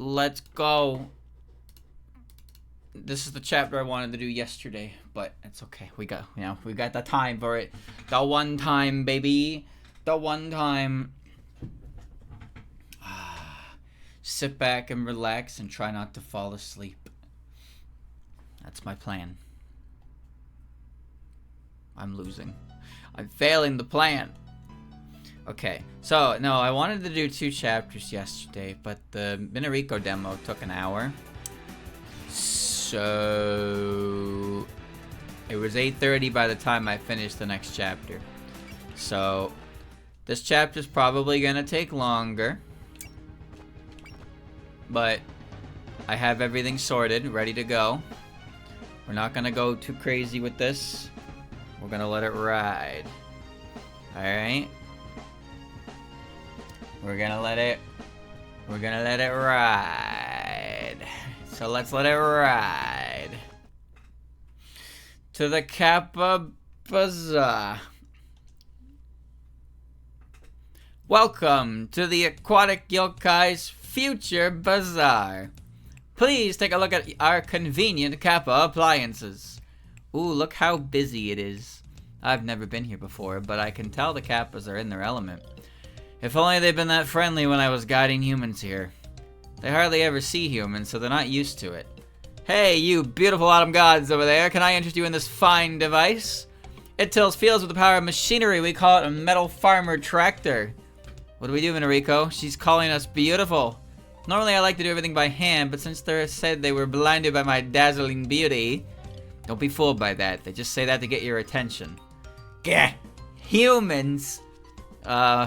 Let's go. This is the chapter I wanted to do yesterday, but it's okay. We got the time for it. The one time, baby. The one time. Sit back and relax and try not to fall asleep. That's my plan. I'm losing. I'm failing the plan. Okay, so, no, I wanted to do 2 chapters yesterday, but the Minariko demo took an hour. So, it was 8:30 by the time I finished the next chapter. So, this chapter's probably gonna take longer. But, I have everything sorted, ready to go. We're not gonna go too crazy with this. We're gonna let it ride. Alright? We're gonna let it ride. So let's let it ride. To the Kappa Bazaar. Welcome to the Aquatic Yokai's Future Bazaar. Please take a look at our convenient Kappa appliances. Ooh, look how busy it is. I've never been here before, but I can tell the Kappas are in their element. If only they'd been that friendly when I was guiding humans here. They hardly ever see humans, so they're not used to it. Hey, you beautiful autumn gods over there, can I interest you in this fine device? It tills fields with the power of machinery. We call it a metal farmer tractor. What do we do, Minariko? She's calling us beautiful. Normally I like to do everything by hand, but since they said they were blinded by my dazzling beauty, don't be fooled by that. They just say that to get your attention. Gah! Humans!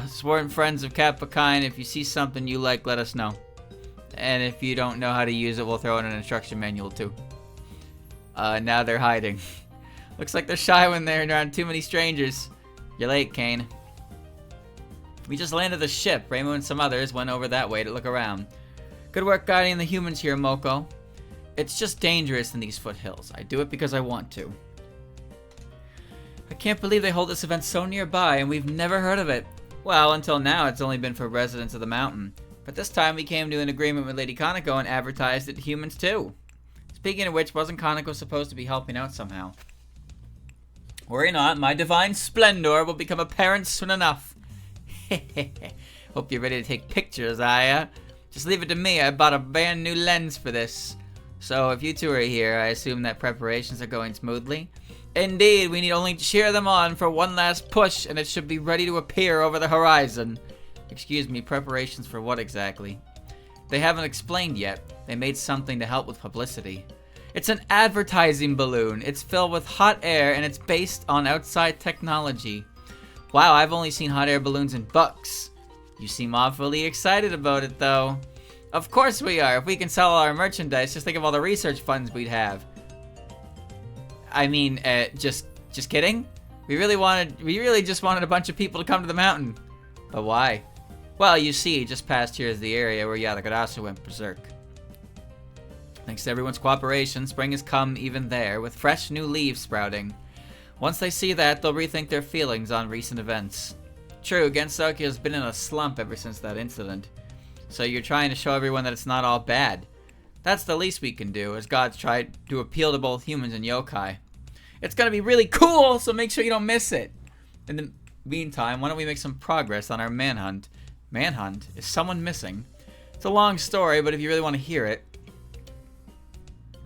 Sworn friends of Kappa kind, if you see something you like, let us know. And if you don't know how to use it, we'll throw in an instruction manual too. Now they're hiding. Looks like they're shy when they're around too many strangers. You're late, Kane. We just landed the ship. Rainbow and some others went over that way to look around. Good work guiding the humans here, Moko. It's just dangerous in these foothills. I do it because I want to. I can't believe they hold this event so nearby and we've never heard of it. Well, until now it's only been for residents of the mountain. But this time we came to an agreement with Lady Kaneko and advertised it to humans too. Speaking of which, wasn't Kaneko supposed to be helping out somehow? Worry not, my divine splendor will become apparent soon enough. Hope you're ready to take pictures, Aya. Just leave it to me, I bought a brand new lens for this. So if you two are here, I assume that preparations are going smoothly? Indeed, we need only cheer them on for one last push and it should be ready to appear over the horizon. Excuse me, preparations for what exactly? They haven't explained yet. They made something to help with publicity. It's an advertising balloon. It's filled with hot air and it's based on outside technology. Wow, I've only seen hot air balloons in books. You seem awfully excited about it though. Of course we are. If we can sell all our merchandise, just think of all the research funds we'd have. I mean, just kidding? We really just wanted a bunch of people to come to the mountain. But why? Well, you see, just past here is the area where Yadagarasu went berserk. Thanks to everyone's cooperation, spring has come even there, with fresh new leaves sprouting. Once they see that, they'll rethink their feelings on recent events. True, Gensoki has been in a slump ever since that incident. So you're trying to show everyone that it's not all bad. That's the least we can do, as gods try to appeal to both humans and yokai. It's gonna be really cool, so make sure you don't miss it. In the meantime, why don't we make some progress on our manhunt? Manhunt? Is someone missing? It's a long story, but if you really want to hear it...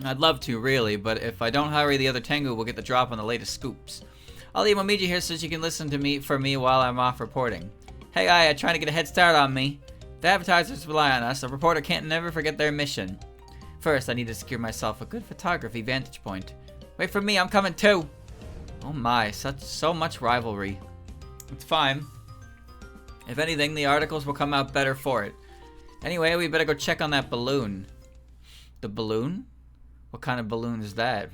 I'd love to, really, but if I don't hurry, the other Tengu will get the drop on the latest scoops. I'll leave Momiji here so she can listen to me while I'm off reporting. Hey, Aya, trying to get a head start on me. The advertisers rely on us. A reporter can't never forget their mission. First, I need to secure myself a good photography vantage point. Wait for me, I'm coming too! Oh my, so much rivalry. It's fine. If anything, the articles will come out better for it. Anyway, we better go check on that balloon. The balloon? What kind of balloon is that,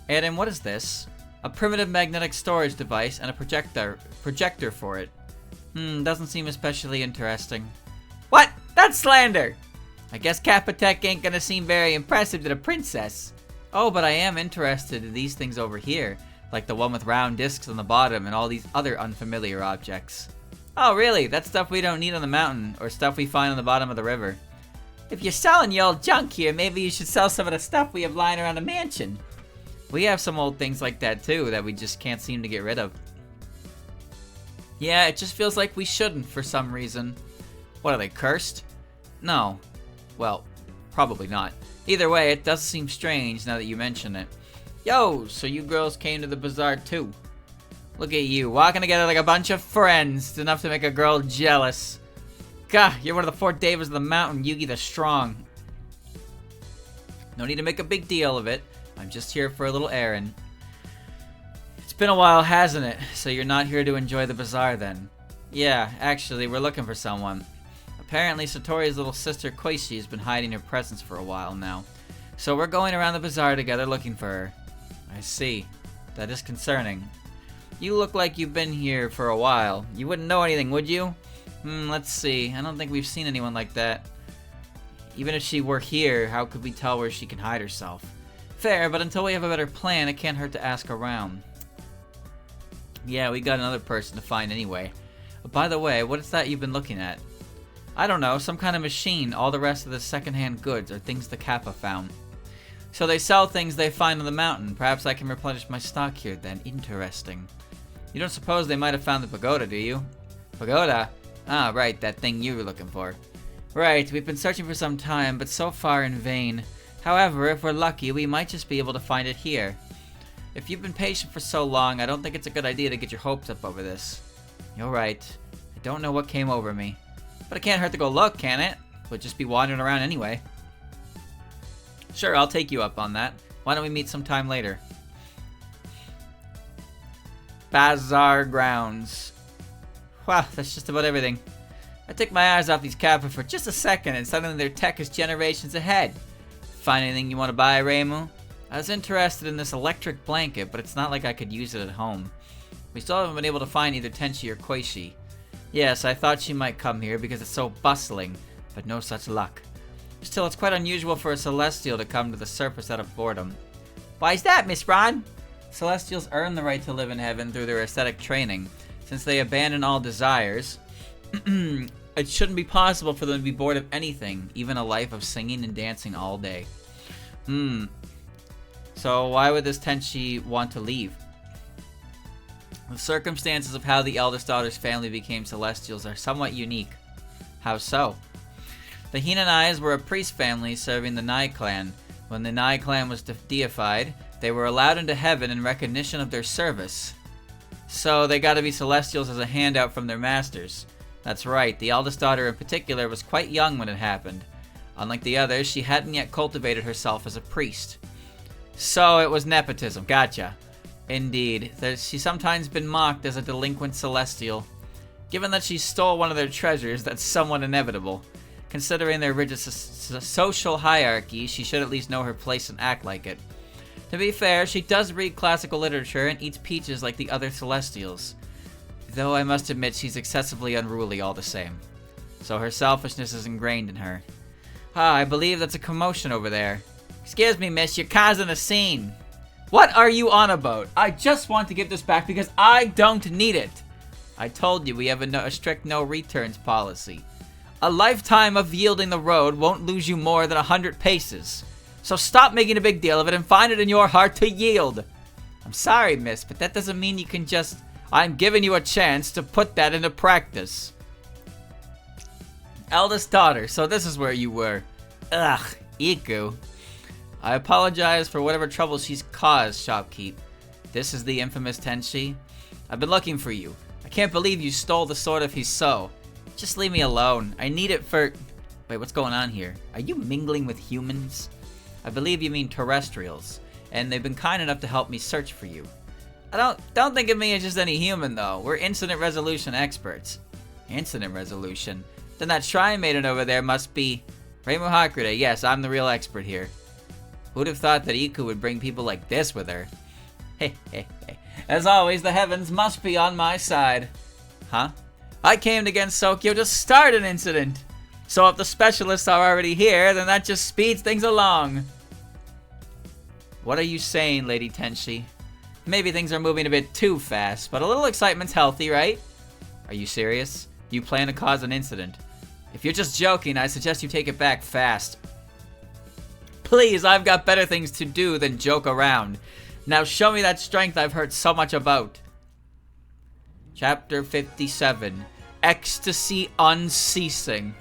Adam, what is this? A primitive magnetic storage device and a projector for it. Doesn't seem especially interesting. What? That's slander! I guess Kappa Tech ain't gonna seem very impressive to the princess. Oh, but I am interested in these things over here, like the one with round discs on the bottom and all these other unfamiliar objects. Oh, really? That's stuff we don't need on the mountain, or stuff we find on the bottom of the river. If you're selling your old junk here, maybe you should sell some of the stuff we have lying around the mansion. We have some old things like that too, that we just can't seem to get rid of. Yeah, it just feels like we shouldn't for some reason. What, are they cursed? No. Well, probably not. Either way, it does seem strange now that you mention it. Yo, so you girls came to the bazaar too. Look at you, walking together like a bunch of friends. It's enough to make a girl jealous. Gah, you're one of the 4 Devas of the mountain, Yugi the Strong. No need to make a big deal of it. I'm just here for a little errand. It's been a while, hasn't it? So you're not here to enjoy the bazaar then? Yeah, actually, we're looking for someone. Apparently, Satori's little sister Koichi has been hiding her presence for a while now. So we're going around the bazaar together looking for her. I see. That is concerning. You look like you've been here for a while. You wouldn't know anything, would you? Let's see. I don't think we've seen anyone like that. Even if she were here, how could we tell where she can hide herself? Fair, but until we have a better plan, it can't hurt to ask around. Yeah, we got another person to find anyway. By the way, what is that you've been looking at? I don't know, some kind of machine. All the rest of the second-hand goods are things the Kappa found. So they sell things they find on the mountain. Perhaps I can replenish my stock here then. Interesting. You don't suppose they might have found the pagoda, do you? Pagoda? Ah, right, that thing you were looking for. Right, we've been searching for some time, but so far in vain. However, if we're lucky, we might just be able to find it here. If you've been patient for so long, I don't think it's a good idea to get your hopes up over this. You're right. I don't know what came over me. But it can't hurt to go look, can it? We'll just be wandering around anyway. Sure, I'll take you up on that. Why don't we meet sometime later? Bazaar grounds. Wow, that's just about everything. I took my eyes off these Kappa for just a second and suddenly their tech is generations ahead. Find anything you want to buy, Reimu? I was interested in this electric blanket, but it's not like I could use it at home. We still haven't been able to find either Tenchi or Koichi. Yes, I thought she might come here because it's so bustling, but no such luck. Still, it's quite unusual for a Celestial to come to the surface out of boredom. Why's that, Miss Ron? Celestials earn the right to live in heaven through their aesthetic training. Since they abandon all desires, it shouldn't be possible for them to be bored of anything, even a life of singing and dancing all day. So why would this Tenchi want to leave? The circumstances of how the eldest daughter's family became Celestials are somewhat unique. How so? The Hinanais were a priest family serving the Nai clan. When the Nai clan was deified, they were allowed into heaven in recognition of their service. So they got to be Celestials as a handout from their masters. That's right, the eldest daughter in particular was quite young when it happened. Unlike the others, she hadn't yet cultivated herself as a priest. So it was nepotism, gotcha. Indeed, she's sometimes been mocked as a delinquent Celestial. Given that she stole one of their treasures, that's somewhat inevitable. Considering their rigid social hierarchy, she should at least know her place and act like it. To be fair, she does read classical literature and eats peaches like the other Celestials. Though I must admit she's excessively unruly all the same. So her selfishness is ingrained in her. Ah, I believe that's a commotion over there. Excuse me, miss, you're causing a scene. What are you on about? I just want to get this back because I don't need it. I told you we have a strict no returns policy. A lifetime of yielding the road won't lose you more than 100 paces. So stop making a big deal of it and find it in your heart to yield. I'm sorry, miss, but that doesn't mean you can just... I'm giving you a chance to put that into practice. Eldest daughter, so this is where you were. Ugh, Iku. I apologize for whatever trouble she's caused, shopkeep. This is the infamous Tenchi. I've been looking for you. I can't believe you stole the sword of Hiso. Just leave me alone. I need it for... Wait, what's going on here? Are you mingling with humans? I believe you mean terrestrials, and they've been kind enough to help me search for you. I don't think of me as just any human, though. We're incident resolution experts. Incident resolution? Then that shrine maiden over there must be... Reimu Hakude. Yes, I'm the real expert here. Who'd have thought that Iku would bring people like this with her? Hey, hey, hey. As always, the heavens must be on my side. Huh? I came against Sokyo to start an incident. So if the specialists are already here, then that just speeds things along. What are you saying, Lady Tenchi? Maybe things are moving a bit too fast, but a little excitement's healthy, right? Are you serious? Do you plan to cause an incident? If you're just joking, I suggest you take it back fast. Please, I've got better things to do than joke around. Now show me that strength I've heard so much about. Chapter 57. Ecstasy Unceasing.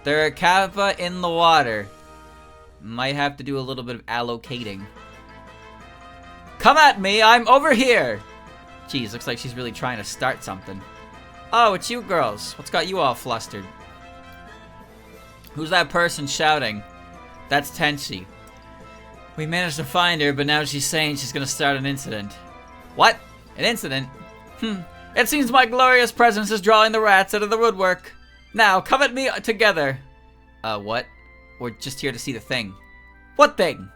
There are kappa in the water. Might have to do a little bit of allocating. Come at me, I'm over here! Geez, looks like she's really trying to start something. Oh, it's you girls. What's got you all flustered? Who's that person shouting? That's Tenchi. We managed to find her, but now she's saying she's gonna start an incident. What? An incident? It seems my glorious presence is drawing the rats out of the woodwork. Now, come at me together. What? We're just here to see the thing. What thing?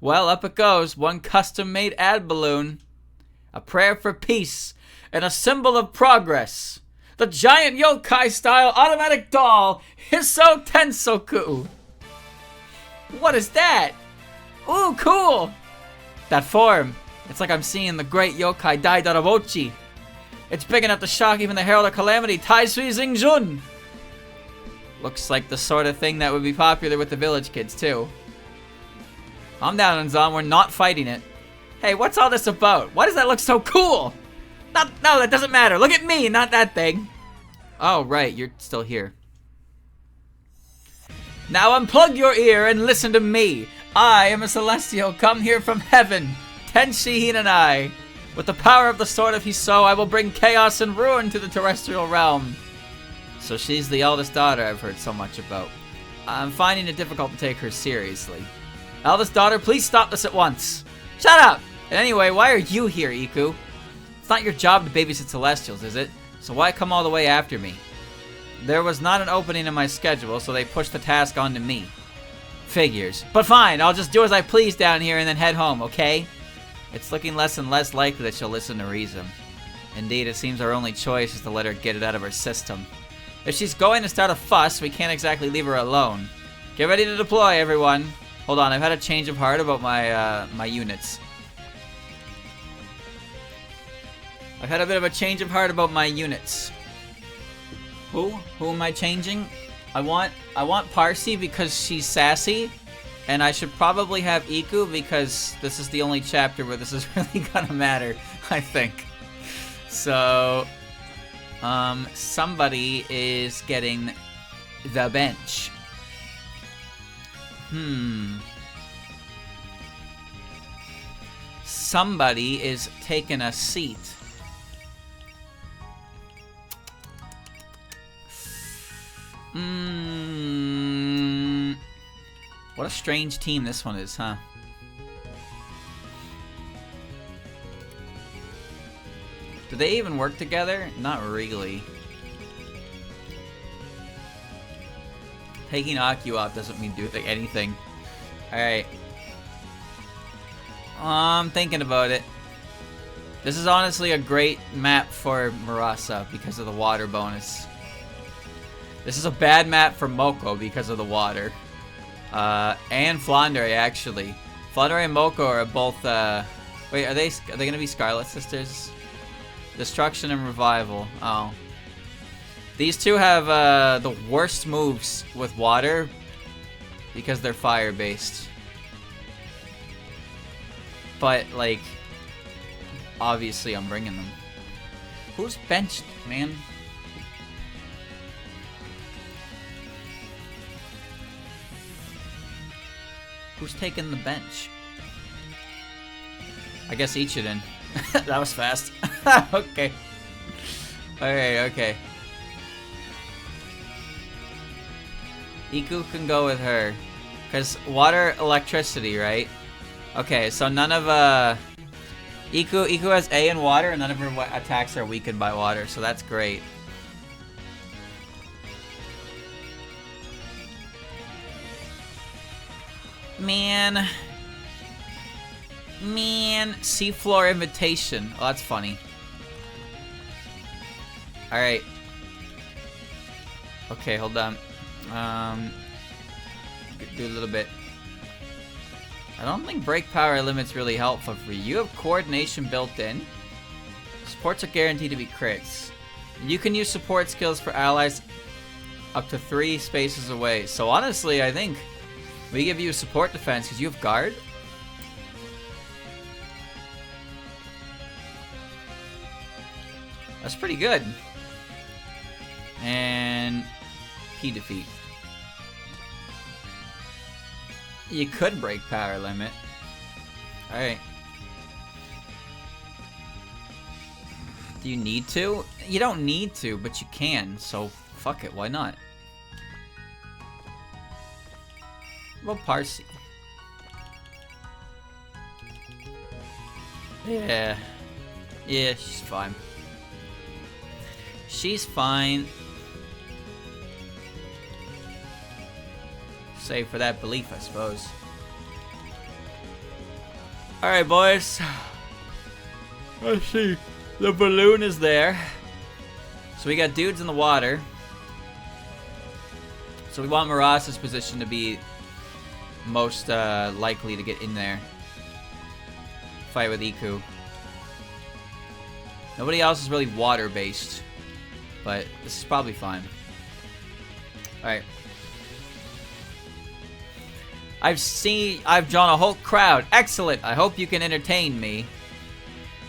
Well, up it goes. One custom-made ad balloon. A prayer for peace. And a symbol of progress. The giant yokai-style automatic doll, Hiso Tensoku. What is that? Ooh, cool! That form. It's like I'm seeing the great yokai Dai Darabochi. It's big enough to shock even the Herald of Calamity, Taisui Xingjun. Looks like the sort of thing that would be popular with the village kids, too. Calm down, Anzan. We're not fighting it. Hey, what's all this about? Why does that look so cool? No, that doesn't matter. Look at me, not that thing. Oh, right. You're still here. Now unplug your ear and listen to me. I am a celestial come here from heaven. Tenshi Hinanai. With the power of the sword of Hiso, I will bring chaos and ruin to the terrestrial realm. So she's the eldest daughter I've heard so much about. I'm finding it difficult to take her seriously. Eldest daughter, please stop this at once. Shut up! And anyway, why are you here, Iku? It's not your job to babysit Celestials, is it? So why come all the way after me? There was not an opening in my schedule, so they pushed the task onto me. Figures. But fine, I'll just do as I please down here and then head home, okay? It's looking less and less likely that she'll listen to reason. Indeed, it seems our only choice is to let her get it out of her system. If she's going to start a fuss, we can't exactly leave her alone. Get ready to deploy, everyone. Hold on, I've had a change of heart about my units. I've had a bit of a change of heart about my units. Who am I changing? I want Parsi because she's sassy, and I should probably have Iku because this is the only chapter where this is really gonna matter, I think. So, somebody is getting the bench. Somebody is taking a seat. What a strange team this one is, huh? Do they even work together? Not really. Taking Aku off doesn't mean do anything. Alright. I'm thinking about it. This is honestly a great map for Murasa because of the water bonus. This is a bad map for Moko because of the water. And Flandre, actually. Flandre and Moko are both, wait, are they gonna be Scarlet Sisters? Destruction and Revival. Oh. These two have, the worst moves with water because they're fire-based. But, like, obviously I'm bringing them. Who's benched, man? Who's taking the bench? I guess Ichiden. That was fast. Okay. Okay. Iku can go with her. Because water, electricity, right? Okay, so none of, Iku has A in water, and none of her attacks are weakened by water, so that's great. Man, seafloor invitation. Oh, that's funny. Alright. Okay, hold on. Do a little bit. I don't think break power limit's really helpful for you. You have coordination built in. Supports are guaranteed to be crits. You can use support skills for allies up to 3 spaces away. So honestly, I think we give you support defense because you have guard. That's pretty good. And P defeat. You could break power limit. Alright. Do you need to? You don't need to, but you can, so fuck it, why not? Well, Parsi. Yeah. Yeah, she's fine. She's fine. Save for that belief, I suppose. Alright, boys. Let's see. The balloon is there. So we got dudes in the water. So we want Maras's position to be most likely to get in there. Fight with Iku. Nobody else is really water-based. But this is probably fine. Alright. I've drawn a whole crowd. Excellent. I hope you can entertain me.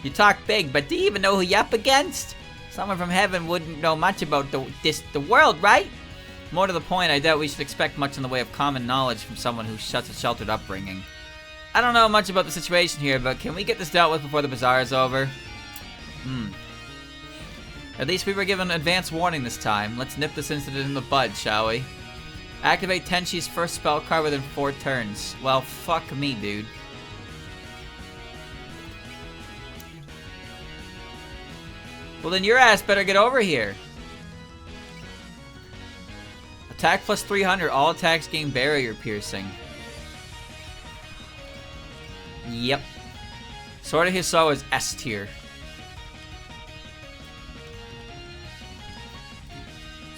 You talk big, but do you even know who you're up against? Someone from heaven wouldn't know much about the world, right? More to the point, I doubt we should expect much in the way of common knowledge from someone who's such a sheltered upbringing. I don't know much about the situation here, but can we get this dealt with before the bazaar is over? At least we were given advance warning this time. Let's nip this incident in the bud, shall we? Activate Tenshi's first spell card within 4 turns. Well, fuck me, dude. Well, then your ass better get over here. Attack plus 300. All attacks gain barrier piercing. Yep. Sword of Hiso is S tier.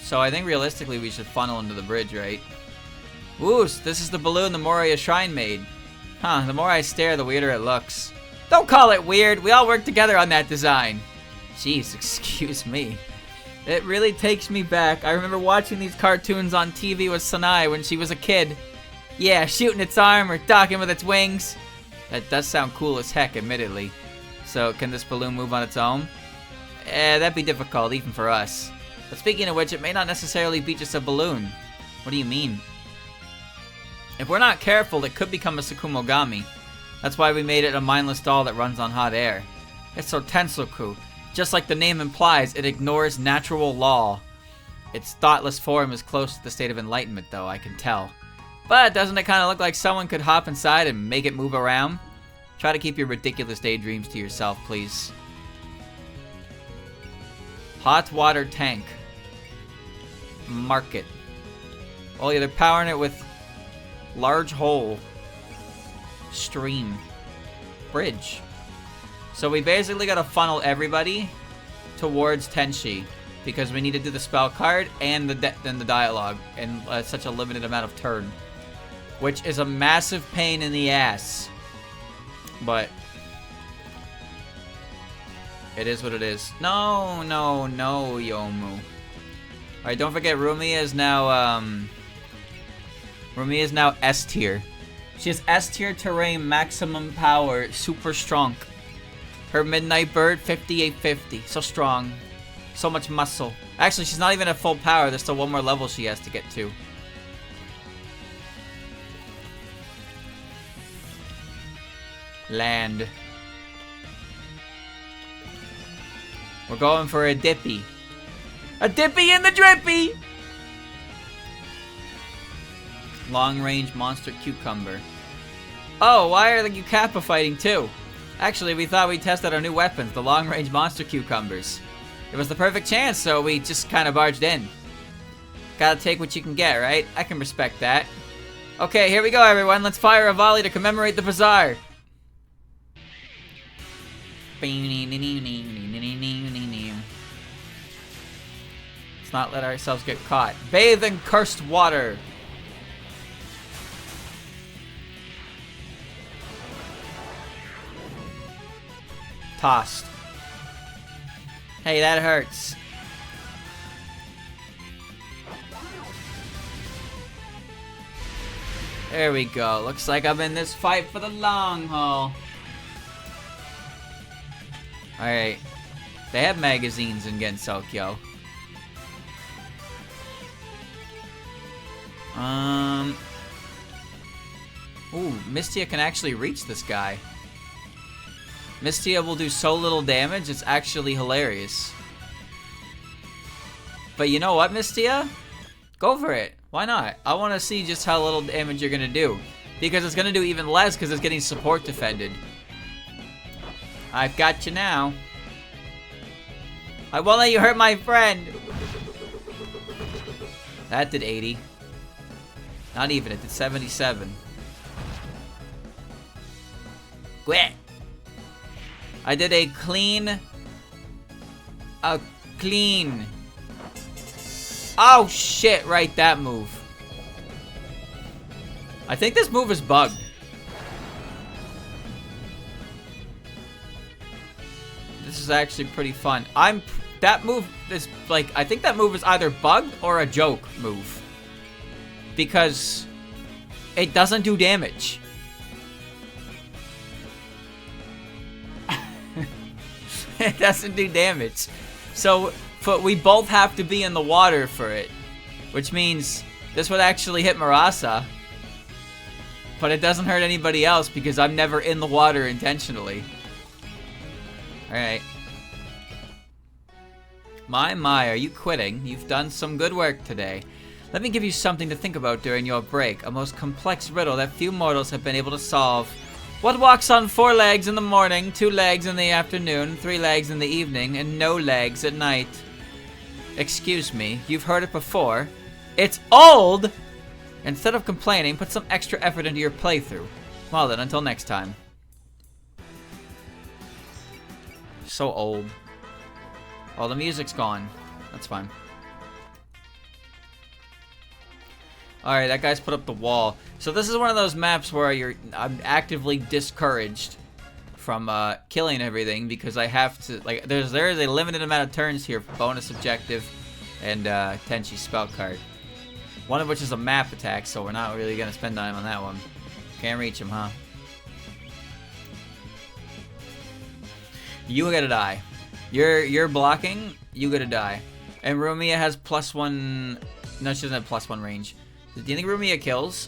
So I think realistically we should funnel into the bridge, right? Ooh, this is the balloon the Moria Shrine made. Huh, the more I stare, the weirder it looks. Don't call it weird. We all worked together on that design. Jeez, excuse me. It really takes me back. I remember watching these cartoons on TV with Sanai when she was a kid. Yeah, shooting its arm or docking with its wings. That does sound cool as heck, admittedly. So, can this balloon move on its own? That'd be difficult, even for us. But speaking of which, it may not necessarily be just a balloon. What do you mean? If we're not careful, it could become a Sakumogami. That's why we made it a mindless doll that runs on hot air. It's so Tensoku. Just like the name implies, it ignores natural law. Its thoughtless form is close to the state of enlightenment, though, I can tell. But doesn't it kind of look like someone could hop inside and make it move around? Try to keep your ridiculous daydreams to yourself, please. Hot water tank. Market. Oh yeah, they're powering it with large hole. Stream. Bridge. So we basically gotta funnel everybody towards Tenshi because we need to do the spell card and the dialogue in such a limited amount of turn, which is a massive pain in the ass. But it is what it is. No, no, no, Yomu. Alright, don't forget Rumiya is now S tier. She has S tier terrain, maximum power, super strong. Her Midnight Bird, 5850. So strong. So much muscle. Actually, she's not even at full power. There's still one more level she has to get to. Land. We're going for a dippy. A dippy in the drippy! Long range monster cucumber. Oh, why are the Ukappa fighting too? Actually, we thought we'd test out our new weapons, the long range monster cucumbers. It was the perfect chance, so we just kind of barged in. Gotta take what you can get, right? I can respect that. Okay, here we go, everyone. Let's fire a volley to commemorate the bazaar. Let's not let ourselves get caught. Bathe in cursed water. Tossed. Hey, that hurts. There we go. Looks like I'm in this fight for the long haul. Alright. They have magazines in Gensokyo. Ooh, Mistia can actually reach this guy. Mistia will do so little damage, it's actually hilarious. But you know what, Mistia? Go for it. Why not? I want to see just how little damage you're going to do. Because it's going to do even less because it's getting support defended. I've got you now. I won't let you hurt my friend. That did 80. Not even, it did 77. Quit. I did a clean. Oh shit, right, that move. I think this move is bugged. This is actually pretty fun. That move is like, I think that move is either bugged or a joke move. Because it doesn't do damage. It doesn't do damage. So, but we both have to be in the water for it. Which means this would actually hit Marasa. But it doesn't hurt anybody else because I'm never in the water intentionally. Alright. My, are you quitting? You've done some good work today. Let me give you something to think about during your break. A most complex riddle that few mortals have been able to solve. What walks on 4 legs in the morning, 2 legs in the afternoon, 3 legs in the evening, and no legs at night? Excuse me, you've heard it before. It's old! Instead of complaining, put some extra effort into your playthrough. Well then, until next time. So old. Oh, the music's gone. That's fine. Alright, that guy's put up the wall. So this is one of those maps where I'm actively discouraged from killing everything because I have to, like, there is a limited amount of turns here for bonus objective and Tenchi's spell card. One of which is a map attack, so we're not really gonna spend time on that one. Can't reach him, huh? You gotta die. You're blocking, you gotta die. And Rumia has +1. No, she doesn't have +1 range. Do you think Rumia kills?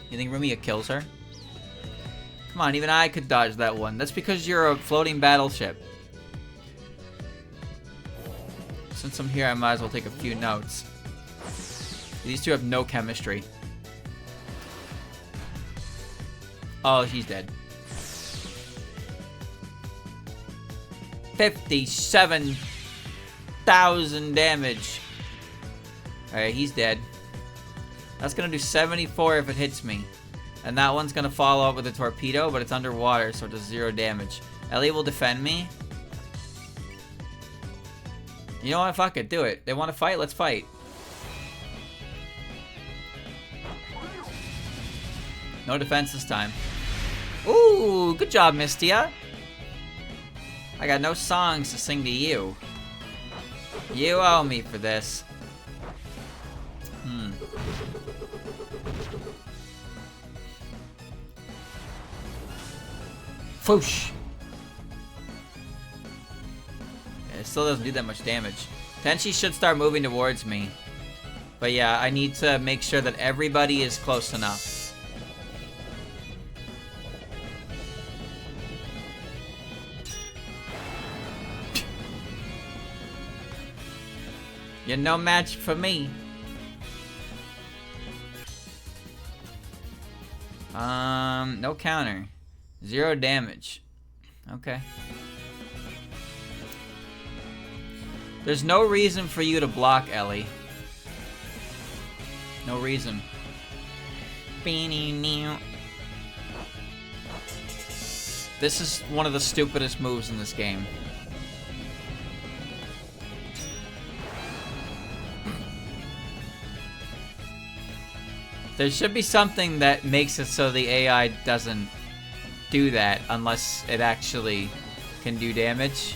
You think Rumia kills her? Come on, even I could dodge that one. That's because you're a floating battleship. Since I'm here, I might as well take a few notes. These two have no chemistry. Oh, she's dead. 57,000 damage. Alright, he's dead. That's gonna do 74 if it hits me. And that one's gonna follow up with a torpedo, but it's underwater, so it does 0 damage. Ellie will defend me. You know what? Fuck it. Do it. They want to fight? Let's fight. No defense this time. Ooh, good job, Mistia. I got no songs to sing to you. You owe me for this. Foosh. It still doesn't do that much damage. Tenchi should start moving towards me. But yeah, I need to make sure that everybody is close enough. You're no match for me. No counter. 0 damage. Okay. There's no reason for you to block, Ellie. No reason. This is one of the stupidest moves in this game. There should be something that makes it so the AI doesn't do that unless it actually can do damage.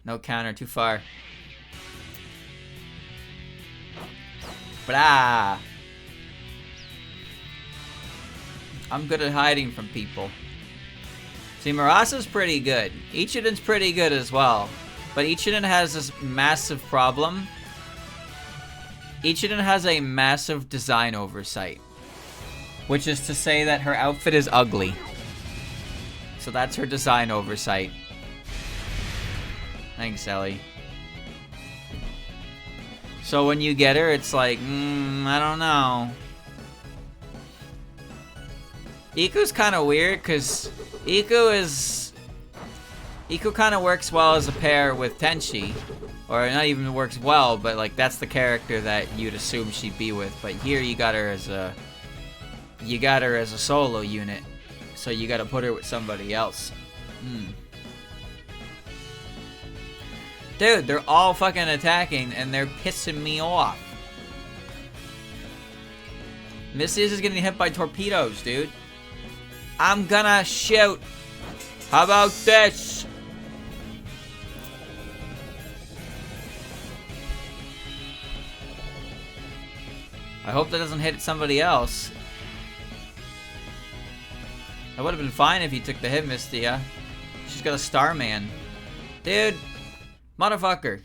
No counter, too far. Blah. I'm good at hiding from people. See, Murasa's pretty good. Ichiden's pretty good as well. But Ichiden has this massive problem. Ichiden has a massive design oversight. Which is to say that her outfit is ugly. So that's her design oversight. Thanks, Ellie. So when you get her, it's like, I don't know. Iku's kind of weird, because Iku kind of works well as a pair with Tenchi. Or not even works well, but like that's the character that you'd assume she'd be with. But here you got her as a solo unit. So you gotta put her with somebody else. Dude, they're all fucking attacking and they're pissing me off. Misty is getting hit by torpedoes, dude. I'm gonna shoot. How about this? I hope that doesn't hit somebody else. That would have been fine if you took the hit, Misty, yeah? She's got a Starman. Dude. Motherfucker.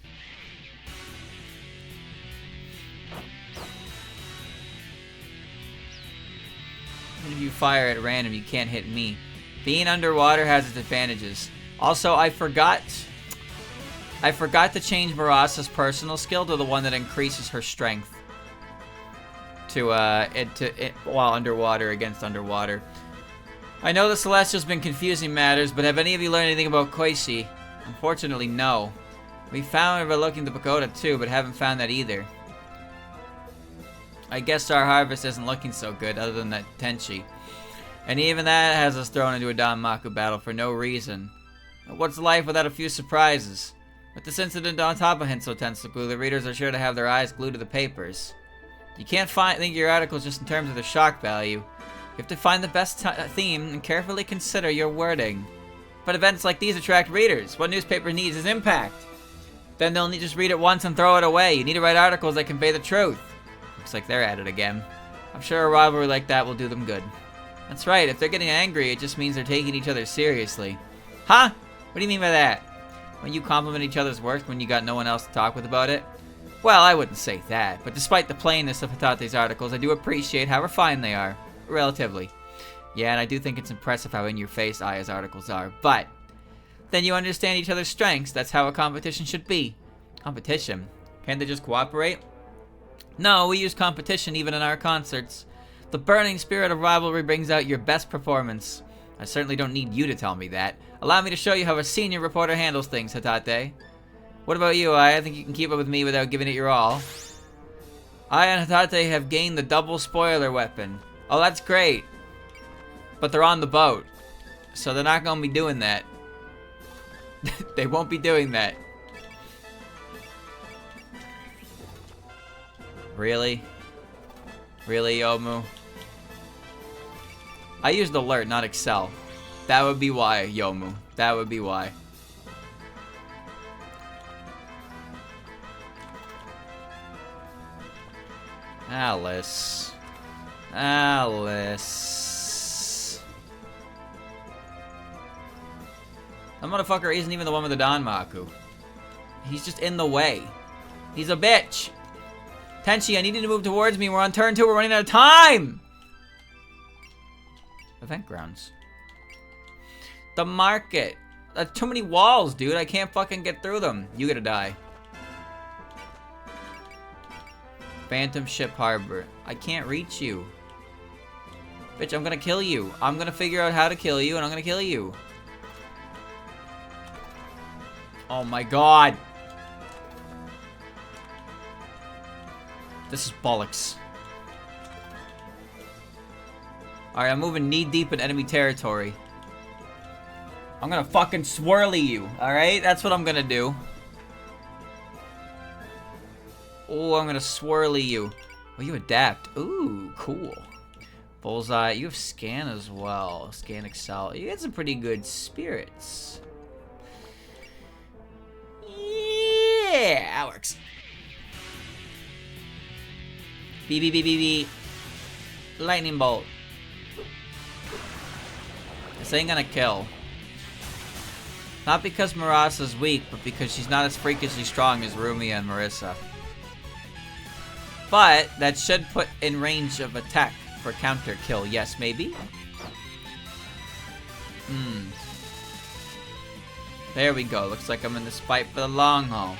Even if you fire at random, you can't hit me. Being underwater has its advantages. Also, I forgot to change Murasa's personal skill to the one that increases her strength. While underwater against underwater. I know the Celestial's been confusing matters, but have any of you learned anything about Koishi? Unfortunately, no. We found overlooking the pagoda too, but haven't found that either. I guess our harvest isn't looking so good, other than that Tenchi. And even that has us thrown into a Danmaku battle for no reason. What's life without a few surprises? With this incident on top of Henso Tensoku, the readers are sure to have their eyes glued to the papers. You can't think your articles just in terms of their shock value. You have to find the best theme and carefully consider your wording. But events like these attract readers. What newspaper needs is impact. Then they'll just read it once and throw it away. You need to write articles that convey the truth. Looks like they're at it again. I'm sure a rivalry like that will do them good. That's right, if they're getting angry, it just means they're taking each other seriously. Huh? What do you mean by that? When you compliment each other's work when you got no one else to talk with about it? Well, I wouldn't say that, but despite the plainness of Hatate's articles, I do appreciate how refined they are. Relatively. Yeah, and I do think it's impressive how in-your-face Aya's articles are, but then you understand each other's strengths. That's how a competition should be. Competition? Can't they just cooperate? No, we use competition even in our concerts. The burning spirit of rivalry brings out your best performance. I certainly don't need you to tell me that. Allow me to show you how a senior reporter handles things, Hatate. What about you, Aya? I think you can keep up with me without giving it your all. Aya and Hatate have gained the double spoiler weapon. Oh, that's great. But they're on the boat. So they're not going to be doing that. They won't be doing that. Really? Really, Yomu? I used Alert, not Excel. That would be why, Yomu. That would be why. Alice. Alice. That motherfucker isn't even the one with the Danmaku. He's just in the way. He's a bitch. Tenchi, I need you to move towards me. We're on turn 2. We're running out of time. Event grounds. The market. That's too many walls, dude. I can't fucking get through them. You gotta die. Phantom Ship Harbor. I can't reach you. Bitch, I'm gonna kill you. I'm gonna figure out how to kill you, and I'm gonna kill you. Oh my god. This is bollocks. Alright, I'm moving knee-deep in enemy territory. I'm gonna fucking swirly you, alright? That's what I'm gonna do. Oh, I'm gonna swirly you. Oh, you adapt. Ooh, cool. Bullseye. You have scan as well. Scan Excel. You got some pretty good spirits. That works. Beep, beep, beep, beep, beep. Lightning bolt. This ain't gonna kill. Not because Mirasa's weak, but because she's not as freakishly strong as Rumia and Marissa. But that should put in range of attack for counter kill. Yes, maybe? There we go. Looks like I'm in this fight for the long haul.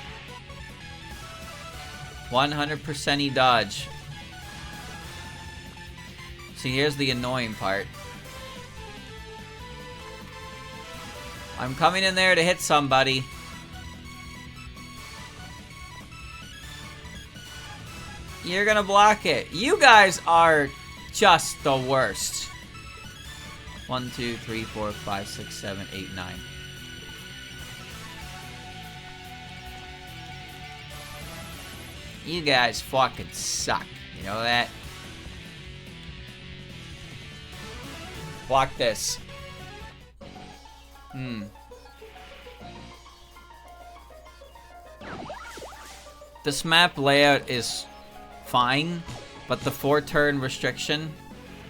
100% dodge. See, here's the annoying part. I'm coming in there to hit somebody. You're gonna block it. You guys are just the worst. 1, 2, 3, 4, 5, 6, 7, 8, 9. You guys fucking suck. You know that? Block this. This map layout is fine, but the 4-turn restriction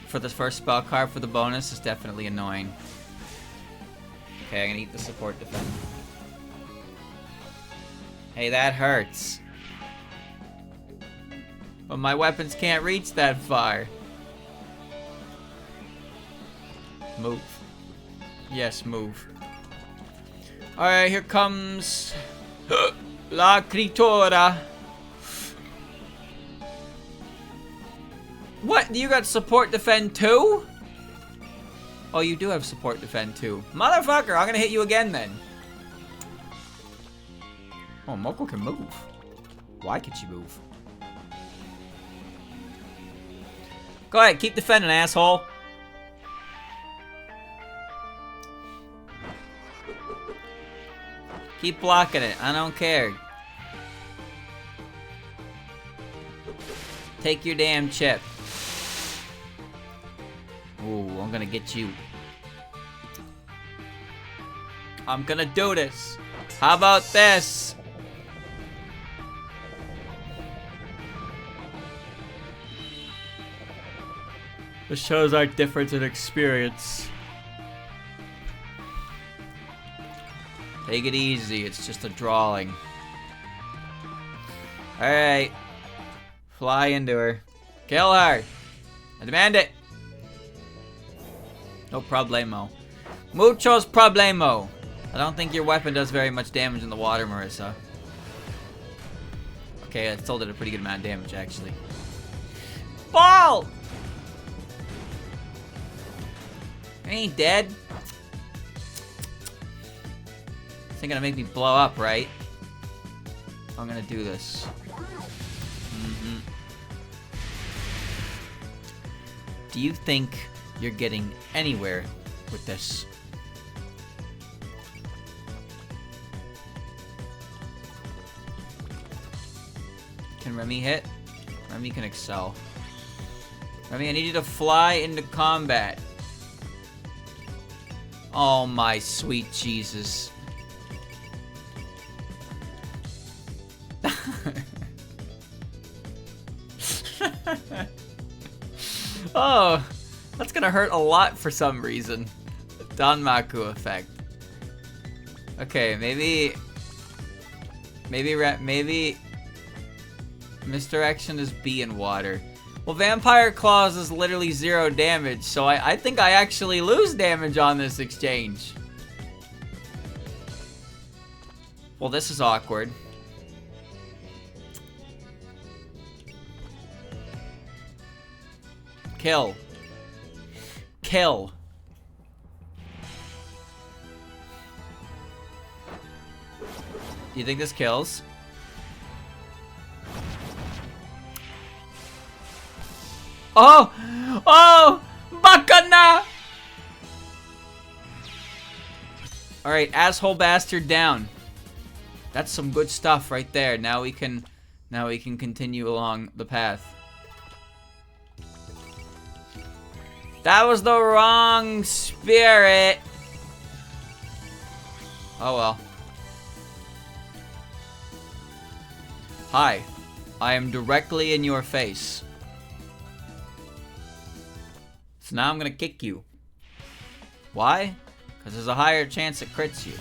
for the first spell card for the bonus is definitely annoying. Okay, I'm gonna eat the support defend. Hey, that hurts. But my weapons can't reach that far. Move. Yes, move. Alright, here comes La Critora. What? You got support defend too? Oh, you do have support defend too. Motherfucker, I'm gonna hit you again then. Oh, Moko can move. Why can she move? Go ahead, keep defending, asshole. Keep blocking it. I don't care. Take your damn chip. Ooh, I'm gonna get you. I'm gonna do this. How about this? This shows our difference in experience. Take it easy, it's just a drawing. Alright. Fly into her. Kill her! I demand it! No problemo. Muchos problemo! I don't think your weapon does very much damage in the water, Marissa. Okay, it still did a pretty good amount of damage, actually. Ball! I ain't dead. This ain't gonna make me blow up, right? I'm gonna do this. Do you think you're getting anywhere with this? Can Remy hit? Remy can excel. Remy, I need you to fly into combat. Oh my sweet Jesus. Oh, that's gonna hurt a lot for some reason. Danmaku effect. Okay, maybe misdirection is B in water. Well, Vampire Claws is literally 0 damage, so I think I actually lose damage on this exchange. Well, this is awkward. Kill. Kill. Do you think this kills? Oh! Oh! Bakana! Alright, asshole bastard down. That's some good stuff right there. Now we can continue along the path. That was the wrong spirit. Oh well. Hi. I am directly in your face. So now I'm gonna kick you. Why? Because there's a higher chance it crits you.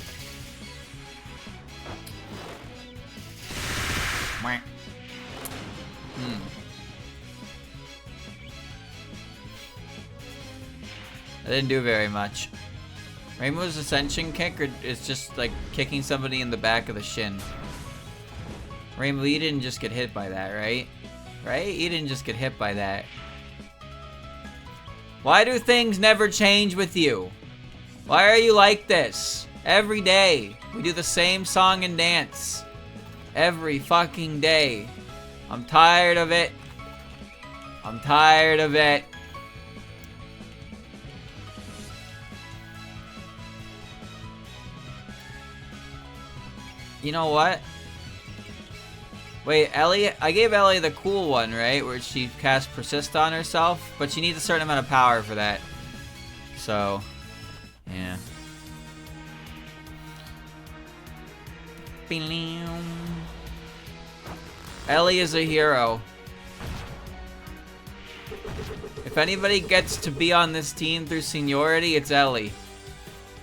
I didn't do very much. Rainbow's Ascension kick is just like kicking somebody in the back of the shin. Rainbow, you didn't just get hit by that, right? Right? You didn't just get hit by that. Why do things never change with you? Why are you like this? Every day, we do the same song and dance. Every fucking day. I'm tired of it. I'm tired of it. You know what? Wait, Ellie? I gave Ellie the cool one, right? Where she casts Persist on herself, but she needs a certain amount of power for that. So, yeah. Ellie is a hero. If anybody gets to be on this team through seniority, it's Ellie.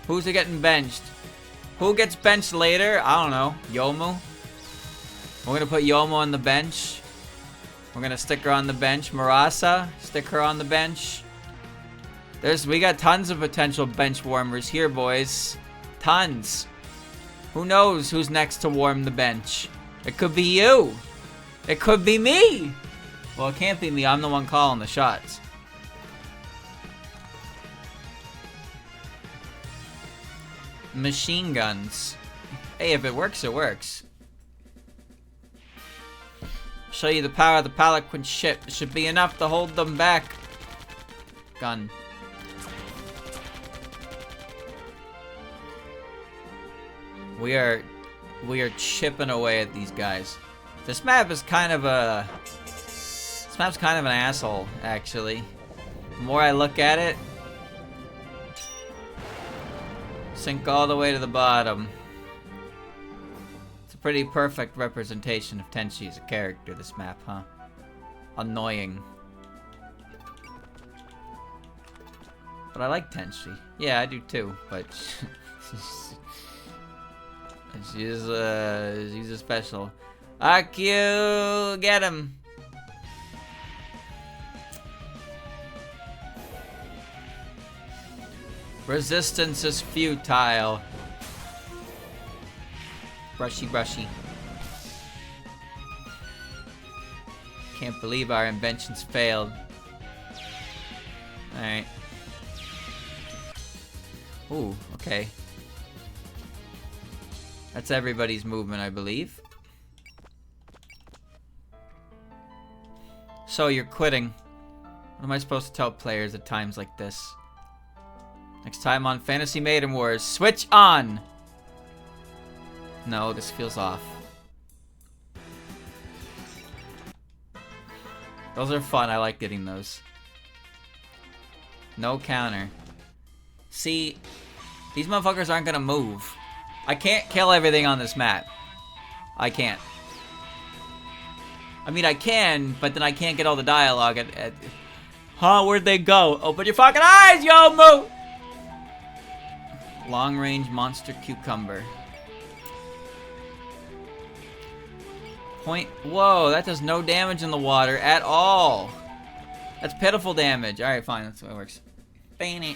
Who's getting benched? Who gets benched later? I don't know. Yomu? We're gonna put Yomu on the bench. We're gonna stick her on the bench. Marasa, stick her on the bench. We got tons of potential bench warmers here, boys. Tons. Who knows who's next to warm the bench? It could be you. It could be me. Well, it can't be me. I'm the one calling the shots. Machine guns. Hey, if it works, it works. Show you the power of the Pelican ship. It should be enough to hold them back. Gun. We are chipping away at these guys. This map is kind of a... This map's kind of an asshole, actually. The more I look at it... Sink all the way to the bottom. It's a pretty perfect representation of Tenchi as a character, this map, huh? Annoying. But I like Tenchi. Yeah, I do too, but... she's a special. Akio, get him! Resistance is futile. Brushy, brushy. Can't believe our inventions failed. Alright. Ooh, okay. That's everybody's movement, I believe. So, you're quitting. What am I supposed to tell players at times like this? Next time on Fantasy Maiden Wars, switch on! No, this feels off. Those are fun, I like getting those. No counter. See, these motherfuckers aren't gonna move. I can't kill everything on this map. I can't. I mean, I can, but then I can't get all the dialogue at huh, where'd they go? Open your fucking eyes, yo, move! Long-range monster cucumber. Whoa, that does no damage in the water at all. That's pitiful damage. Alright, fine, that's how it works. Laying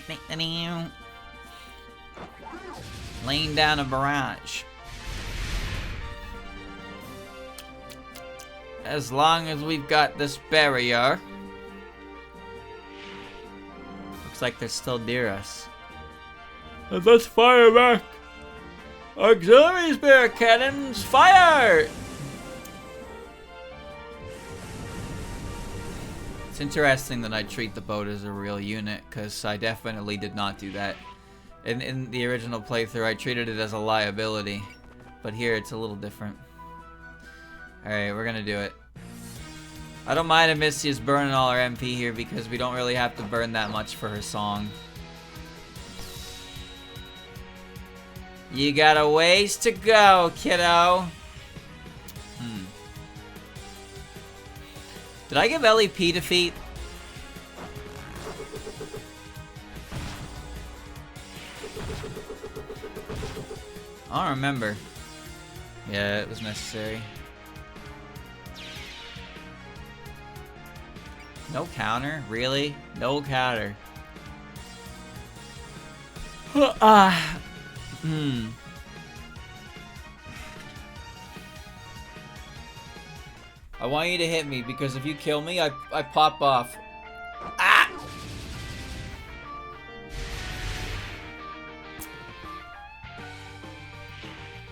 down a barrage. As long as we've got this barrier. Looks like they're still near us. And let's fire back! Auxiliary spirit cannons, fire! It's interesting that I treat the boat as a real unit, because I definitely did not do that. In the original playthrough, I treated it as a liability. But here, it's a little different. Alright, we're gonna do it. I don't mind if Misty is burning all our MP here, because we don't really have to burn that much for her song. You got a ways to go, kiddo. Did I give LEP defeat? I don't remember. Yeah, it was necessary. No counter? Really? No counter. I want you to hit me, because if you kill me, I pop off. Ah!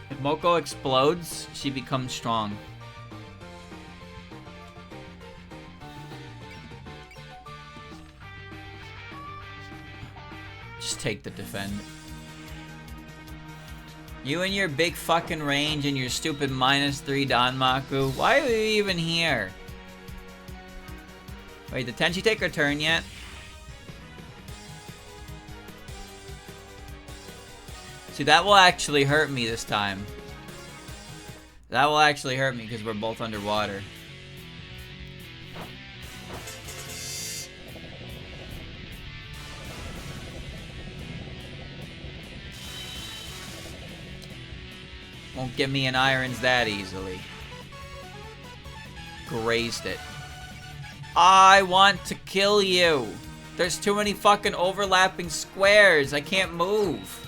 If Moko explodes, she becomes strong. Just take the defend. You and your big fucking range and your stupid -3 Danmaku. Why are you even here? Wait, did Tenchi take her turn yet? See, that will actually hurt me this time. That will actually hurt me because we're both underwater. Won't get me an irons that easily. Grazed it. I want to kill you. There's too many fucking overlapping squares. I can't move.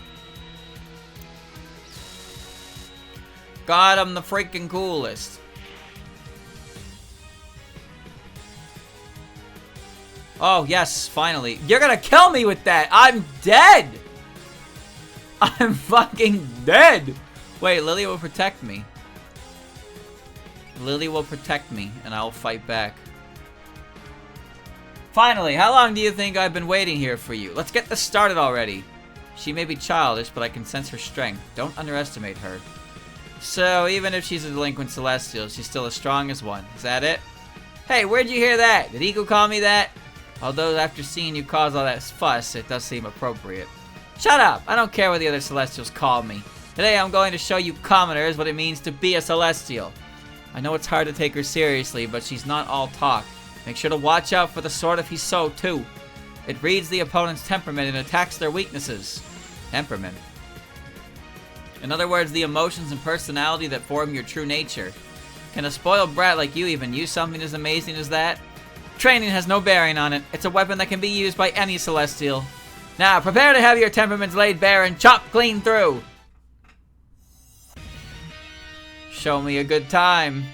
God, I'm the freaking coolest. Oh, yes, finally. You're gonna kill me with that. I'm dead. I'm fucking dead. Wait, Lily will protect me. Lily will protect me, and I'll fight back. Finally, how long do you think I've been waiting here for you? Let's get this started already. She may be childish, but I can sense her strength. Don't underestimate her. So, even if she's a delinquent celestial, she's still as strong as one. Is that it? Hey, where'd you hear that? Did Eagle call me that? Although after seeing you cause all that fuss, it does seem appropriate. Shut up! I don't care what the other celestials call me. Today I'm going to show you commoners what it means to be a celestial. I know it's hard to take her seriously, but she's not all talk. Make sure to watch out for the Sword of Hiso too. It reads the opponent's temperament and attacks their weaknesses. Temperament. In other words, the emotions and personality that form your true nature. Can a spoiled brat like you even use something as amazing as that? Training has no bearing on it. It's a weapon that can be used by any celestial. Now, prepare to have your temperaments laid bare and chopped clean through. Show me a good time.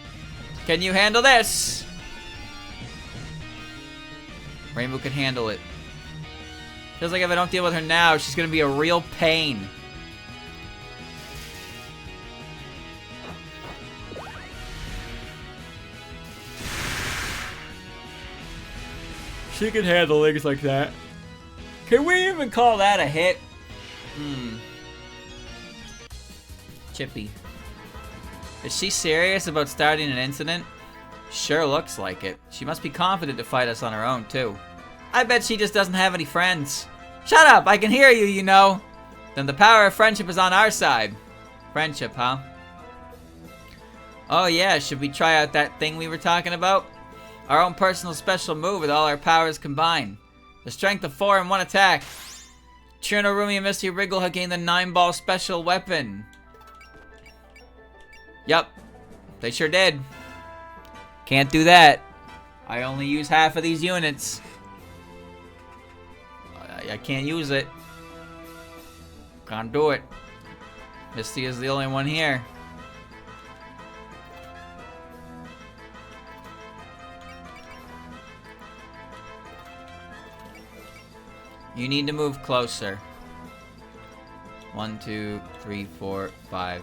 Can you handle this? Rainbow can handle it. Feels like if I don't deal with her now, she's gonna be a real pain. She can handle things like that. Can we even call that a hit? Chippy. Is she serious about starting an incident? Sure looks like it. She must be confident to fight us on her own, too. I bet she just doesn't have any friends. Shut up! I can hear you, you know! Then the power of friendship is on our side. Friendship, huh? Oh yeah, should we try out that thing we were talking about? Our own personal special move with all our powers combined. The strength of 4 in one attack. Churno, Rumi, and Misty Wriggle have gained the 9-ball special weapon. Yup, they sure did. Can't do that. I only use half of these units. I can't use it. Can't do it. Misty is the only one here. You need to move closer. 1, 2, 3, 4, 5.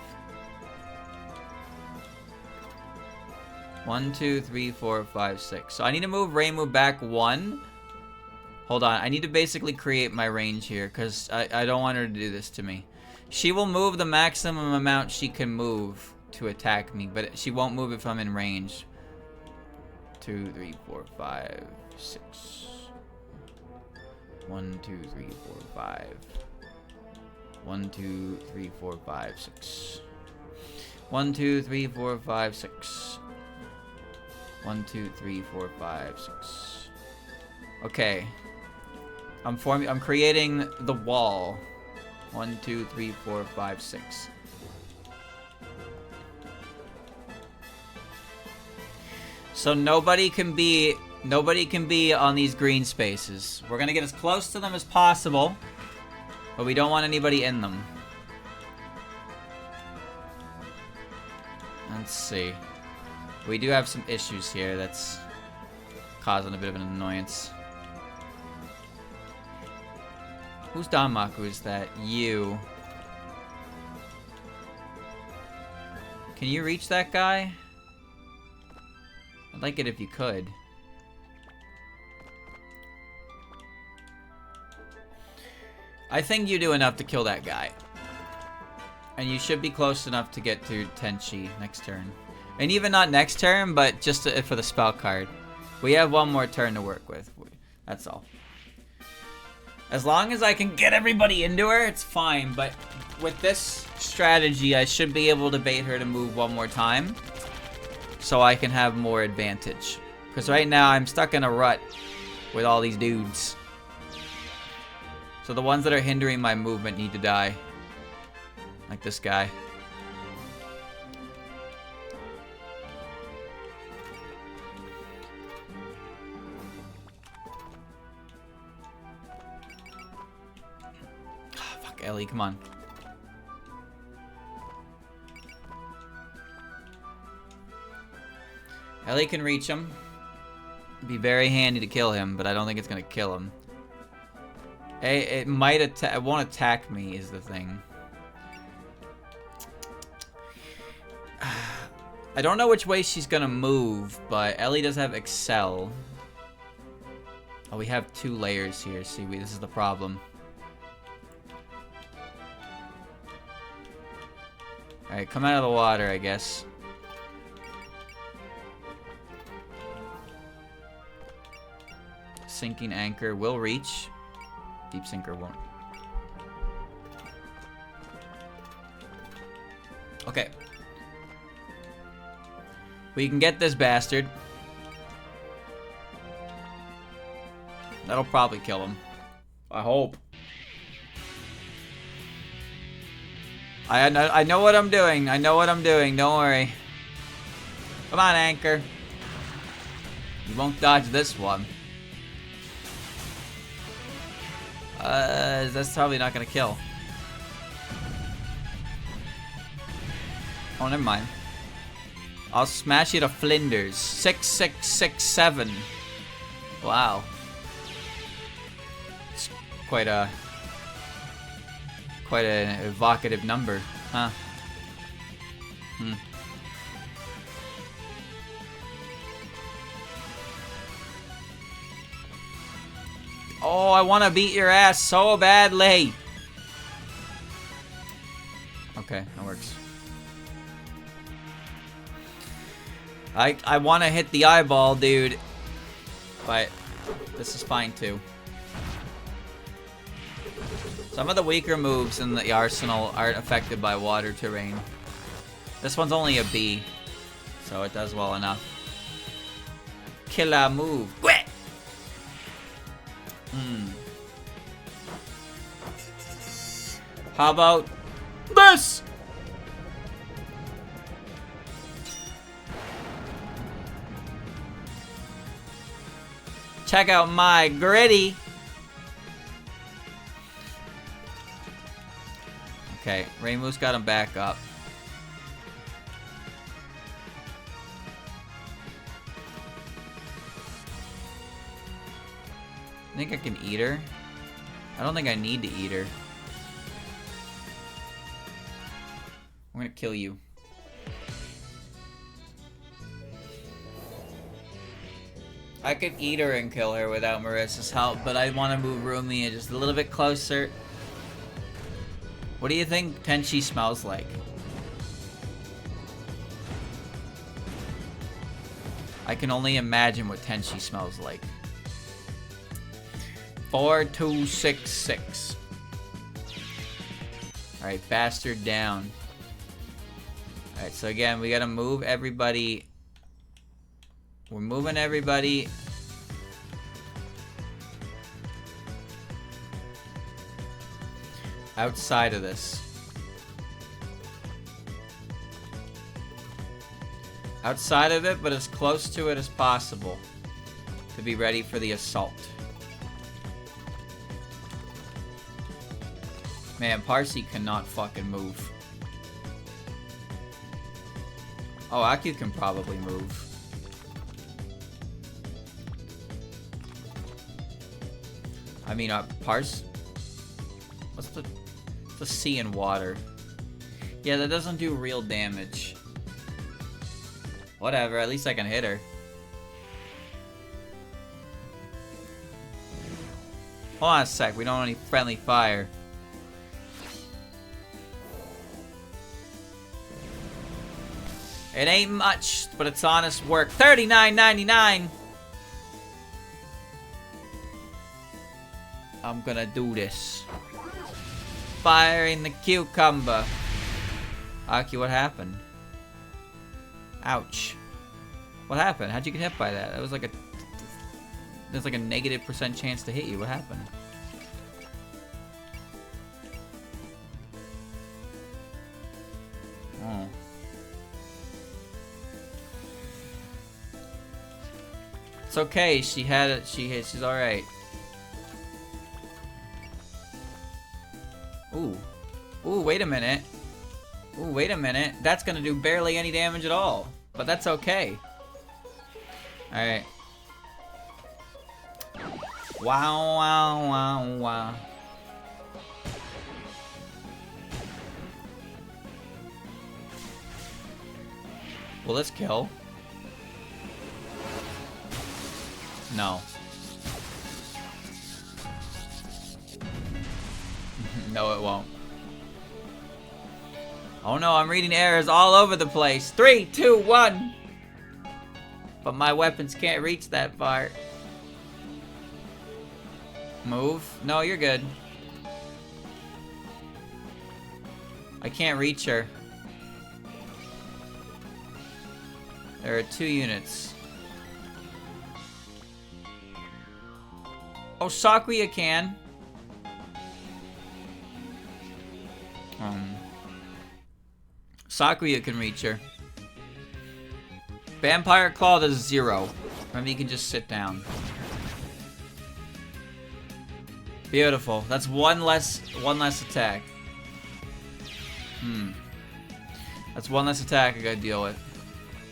1, 2, 3, 4, 5, 6. So I need to move Reimu back 1. Hold on. I need to basically create my range here because I don't want her to do this to me. She will move the maximum amount she can move to attack me, but she won't move if I'm in range. 2, 3, 4, 5, 6. 1, 2, 3, 4, 5. 1, 2, 3, 4, 5, 6. 1, 2, 3, 4, 5, 6. 1, 2, 3, 4, 5, 6. Okay. I'm creating the wall. 1, 2, 3, 4, 5, 6. So nobody can be on these green spaces. We're gonna get as close to them as possible, but we don't want anybody in them. Let's see. We do have some issues here that's causing a bit of an annoyance. Who's Danmaku? Is that you? Can you reach that guy? I'd like it if you could. I think you do enough to kill that guy. And you should be close enough to get to Tenchi next turn. And even not next turn, but just for the spell card. We have one more turn to work with. That's all. As long as I can get everybody into her, it's fine. But with this strategy, I should be able to bait her to move one more time, so I can have more advantage. Because right now, I'm stuck in a rut with all these dudes. So the ones that are hindering my movement need to die. Like this guy. Oh, fuck, Ellie, come on. Ellie can reach him. It'd be very handy to kill him, but I don't think it's gonna kill him. It might attack. It won't attack me, is the thing. I don't know which way she's gonna move, but Ellie does have Excel. Oh, we have 2 layers here. See, this is the problem. Alright, come out of the water, I guess. Sinking anchor will reach. Deep sinker won't. Okay. We can get this bastard. That'll probably kill him. I hope. I know what I'm doing. I know what I'm doing. Don't worry. Come on, anchor. You won't dodge this one. That's probably not gonna kill. Oh, never mind. I'll smash you to flinders. 6, 6, 6, 7. Wow. It's quite an evocative number, huh? Oh, I want to beat your ass so badly. Okay, that works. I want to hit the eyeball, dude. But this is fine, too. Some of the weaker moves in the arsenal aren't affected by water terrain. This one's only a B, so it does well enough. Killer move. Quit! How about this? Check out my gritty. Okay, Rainbow's got him back up. I think I can eat her. I don't think I need to eat her. I'm gonna kill you. I could eat her and kill her without Marissa's help, but I want to move Rumia just a little bit closer. What do you think Tenchi smells like? I can only imagine what Tenchi smells like. 4, 2, 6, 6. Alright, bastard down. Alright, so again, we gotta move everybody We're moving everybody. Outside of this. Outside of it, but as close to it as possible. To be ready for the assault. Man, Parsi cannot fucking move. Oh, Aku can probably move. I mean, what's the sea and water? Yeah, that doesn't do real damage. Whatever, at least I can hit her. Hold on a sec, we don't want any friendly fire. It ain't much, but it's honest work. $39.99. I'm gonna do this. Firing the cucumber. Aki, what happened? Ouch. What happened? How'd you get hit by that? That was like there's like a -% chance to hit you. What happened? Oh. It's okay. She had it. She's all right. Ooh. Ooh, wait a minute. Ooh, wait a minute. That's gonna do barely any damage at all. But that's okay. Alright. Wow, wow, wow, wow. Will this kill? No. No, it won't. Oh no, I'm reading errors all over the place. 3, 2, 1. But my weapons can't reach that far. Move? No, you're good. I can't reach her. There are 2 units. Oh, Sakuya can. Sakuya can reach her. Vampire Claw does 0. Remember, you can just sit down. Beautiful. That's one less attack. That's one less attack I gotta deal with.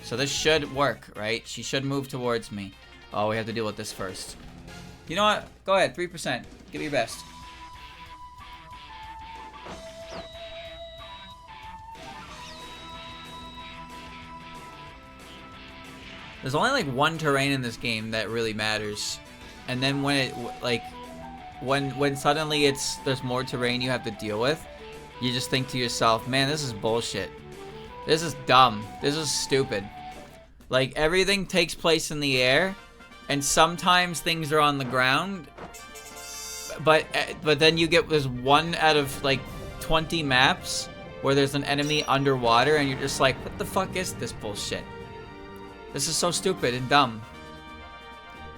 So this should work, right? She should move towards me. Oh, we have to deal with this first. You know what? Go ahead, 3%. Give me your best. There's only like one terrain in this game that really matters. And then when it, like, when suddenly there's more terrain you have to deal with, you just think to yourself, man, this is bullshit. This is dumb. This is stupid. Like, everything takes place in the air, and sometimes things are on the ground, but then you get this 1 out of like 20 maps where there's an enemy underwater, and you're just like, what the fuck is this bullshit? This is so stupid and dumb.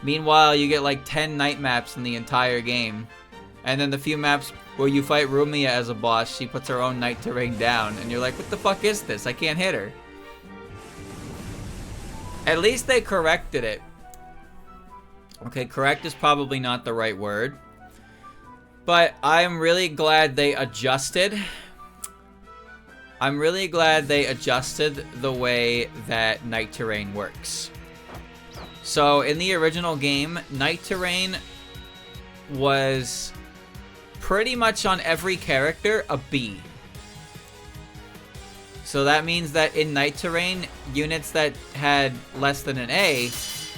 Meanwhile, you get like 10 night maps in the entire game. And then the few maps where you fight Rumia as a boss, she puts her own night terrain down. And you're like, what the fuck is this? I can't hit her. At least they corrected it. Okay, correct is probably not the right word. But I'm really glad they adjusted. I'm really glad they adjusted the way that night terrain works. So in the original game, night terrain was pretty much on every character a B. So that means that in night terrain, units that had less than an A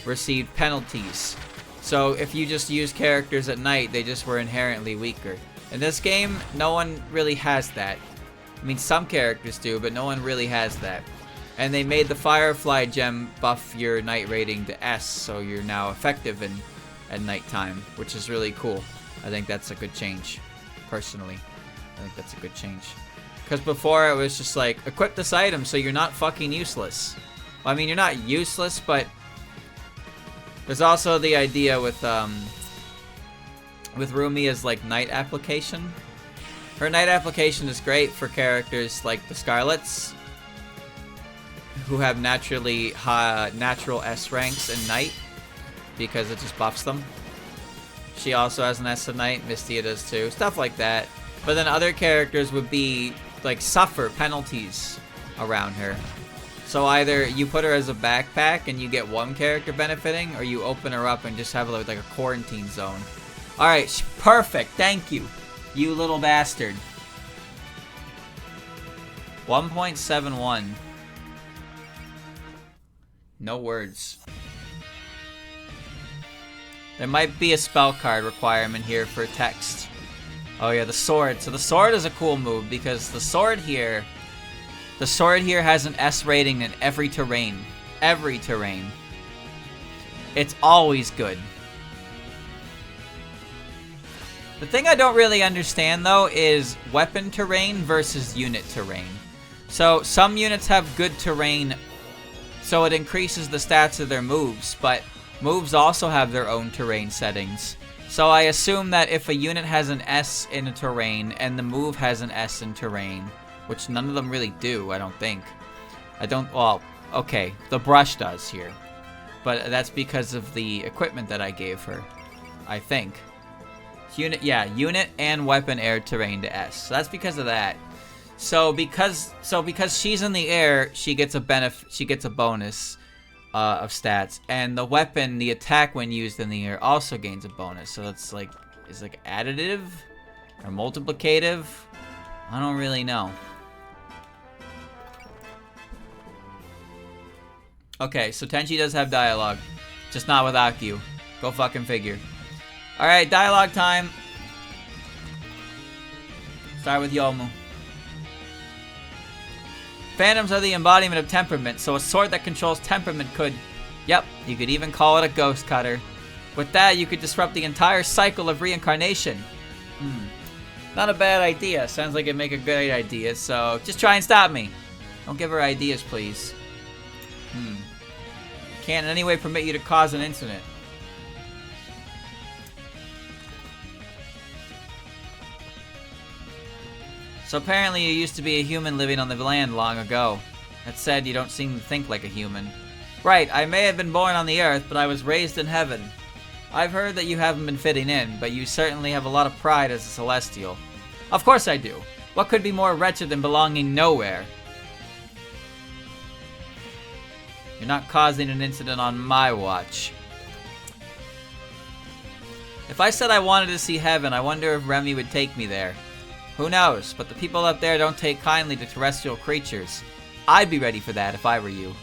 received penalties. So if you just use characters at night, they just were inherently weaker. In this game, no one really has that. I mean, some characters do, but no one really has that. And they made the Firefly gem buff your night rating to S, so you're now effective at nighttime, which is really cool. I think that's a good change, personally. I think that's a good change. Because before it was just like, equip this item so you're not fucking useless. Well, I mean, you're not useless, but There's also the idea with Rumia's like night application. Her night application is great for characters like the Scarlets, who have naturally natural S ranks in night, because it just buffs them. She also has an S in night. Mystia does too. Stuff like that. But then other characters would be like suffer penalties around her. So either you put her as a backpack and you get one character benefiting, or you open her up and just have like a quarantine zone. Alright, perfect. Thank you. You little bastard. 1.71. No words. There might be a spell card requirement here for text. Oh yeah, the sword. So the sword is a cool move because the sword here has an S rating in every terrain. Every terrain. It's always good. The thing I don't really understand though is weapon terrain versus unit terrain. So some units have good terrain, so it increases the stats of their moves, but moves also have their own terrain settings. So I assume that if a unit has an S in a terrain and the move has an S in terrain, which none of them really do, I don't think. Well, okay, the brush does here. But that's because of the equipment that I gave her, I think. Unit and weapon air terrain to S. So that's because of that. So because she's in the air, she gets a bonus of stats, and the weapon, the attack when used in the air, also gains a bonus. So it's like additive or multiplicative. I don't really know. Okay, so Tenchi does have dialogue, just not with Akio. Go fucking figure. Alright, dialogue time. Start with Yomu. Phantoms are the embodiment of temperament, so a sword that controls temperament could... Yep, you could even call it a ghost cutter. With that, you could disrupt the entire cycle of reincarnation. Not a bad idea. Sounds like it'd make a great idea, so just try and stop me. Don't give her ideas, please. Can't in any way permit you to cause an incident. So apparently you used to be a human living on the land long ago. That said, you don't seem to think like a human. Right, I may have been born on the earth, but I was raised in heaven. I've heard that you haven't been fitting in, but you certainly have a lot of pride as a celestial. Of course I do. What could be more wretched than belonging nowhere? You're not causing an incident on my watch. If I said I wanted to see heaven, I wonder if Remy would take me there. Who knows, but the people up there don't take kindly to terrestrial creatures. I'd be ready for that if I were you.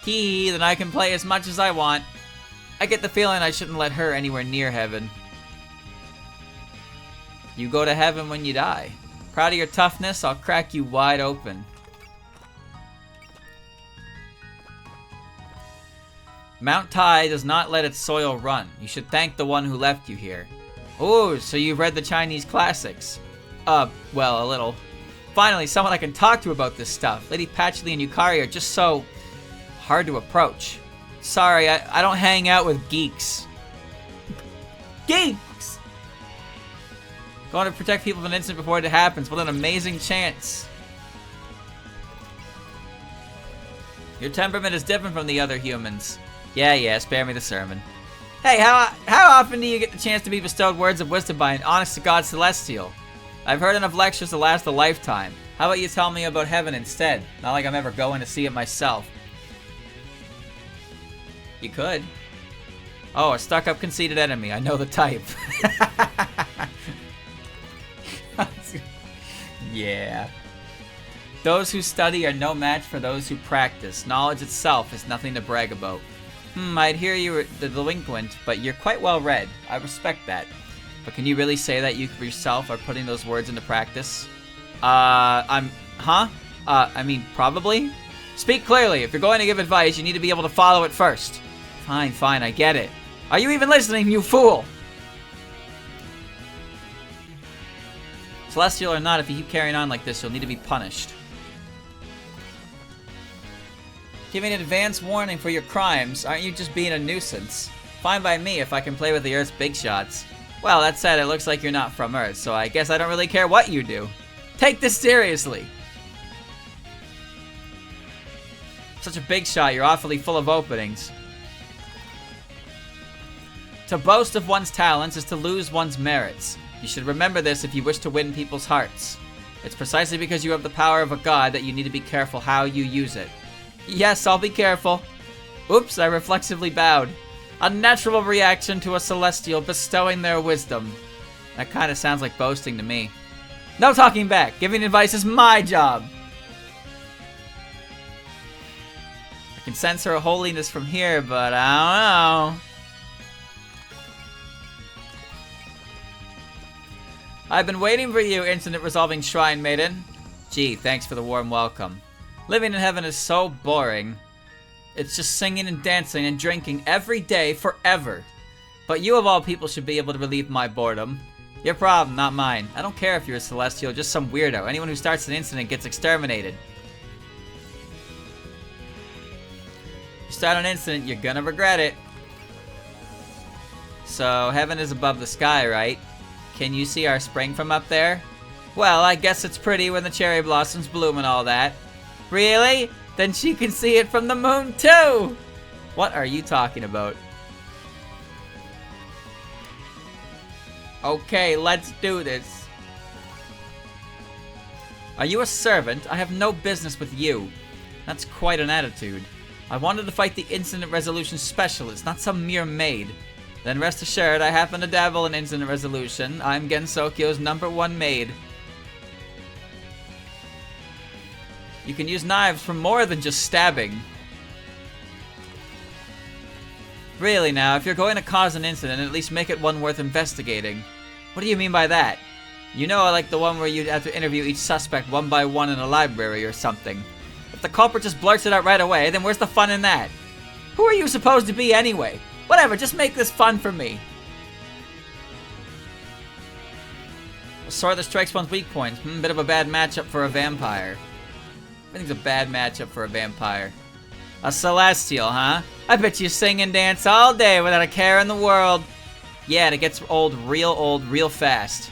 Hee, then I can play as much as I want. I get the feeling I shouldn't let her anywhere near heaven. You go to heaven when you die. Proud of your toughness, I'll crack you wide open. Mount Tai does not let its soil run. You should thank the one who left you here. Oh, so you've read the Chinese classics. Well, a little. Finally, someone I can talk to about this stuff. Lady Patchley and Yukari are just so hard to approach. Sorry, I don't hang out with geeks. Geeks! Going to protect people from an incident before it happens. What an amazing chance. Your temperament is different from the other humans. Yeah, spare me the sermon. Hey, how often do you get the chance to be bestowed words of wisdom by an honest-to-God celestial? I've heard enough lectures to last a lifetime. How about you tell me about heaven instead? Not like I'm ever going to see it myself. You could. Oh, a stuck-up conceited enemy. I know the type. Yeah. Those who study are no match for those who practice. Knowledge itself is nothing to brag about. I'd hear you were the delinquent, but you're quite well read. I respect that. But can you really say that you yourself are putting those words into practice? I mean, probably? Speak clearly. If you're going to give advice, you need to be able to follow it first. Fine, I get it. Are you even listening, you fool? Celestial or not, if you keep carrying on like this, you'll need to be punished. Giving an advance warning for your crimes, aren't you just being a nuisance? Fine by me if I can play with the Earth's big shots. Well, that said, it looks like you're not from Earth, so I guess I don't really care what you do. Take this seriously! Such a big shot, you're awfully full of openings. To boast of one's talents is to lose one's merits. You should remember this if you wish to win people's hearts. It's precisely because you have the power of a god that you need to be careful how you use it. Yes, I'll be careful. Oops, I reflexively bowed. A natural reaction to a celestial bestowing their wisdom. That kind of sounds like boasting to me. No talking back. Giving advice is my job. I can sense her holiness from here, but I don't know. I've been waiting for you, incident resolving shrine maiden. Gee, thanks for the warm welcome. Living in heaven is so boring. It's just singing and dancing and drinking every day forever. But you of all people should be able to relieve my boredom. Your problem, not mine. I don't care if you're a celestial, just some weirdo. Anyone who starts an incident gets exterminated. You start an incident, you're gonna regret it. So, heaven is above the sky, right? Can you see our spring from up there? Well, I guess it's pretty when the cherry blossoms bloom and all that. Really? Then she can see it from the moon too! What are you talking about? Okay, let's do this. Are you a servant? I have no business with you. That's quite an attitude. I wanted to fight the incident resolution specialist, not some mere maid. Then rest assured, I happen to dabble in incident resolution. I'm Gensokyo's #1 maid. You can use knives for more than just stabbing. Really now, if you're going to cause an incident, at least make it one worth investigating. What do you mean by that? You know, I like the one where you have to interview each suspect one by one in a library or something. If the culprit just blurts it out right away, then where's the fun in that? Who are you supposed to be anyway? Whatever, just make this fun for me. A sword that strikes one's weak points. Bit of a bad matchup for a vampire. Everything's a bad matchup for a vampire. A celestial, huh? I bet you sing and dance all day without a care in the world. Yeah, and it gets old real fast.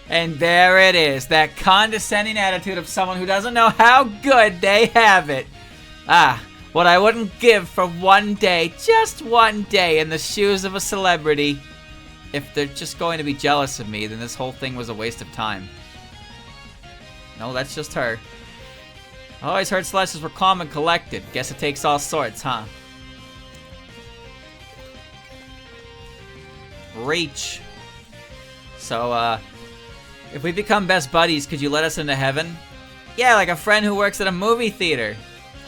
And there it is, that condescending attitude of someone who doesn't know how good they have it. Ah, what I wouldn't give for one day, just one day, in the shoes of a celebrity. If they're just going to be jealous of me, then this whole thing was a waste of time. No, that's just her. I always heard celestials were calm and collected. Guess it takes all sorts, huh? Reach. So, if we become best buddies, could you let us into heaven? Yeah, like a friend who works at a movie theater.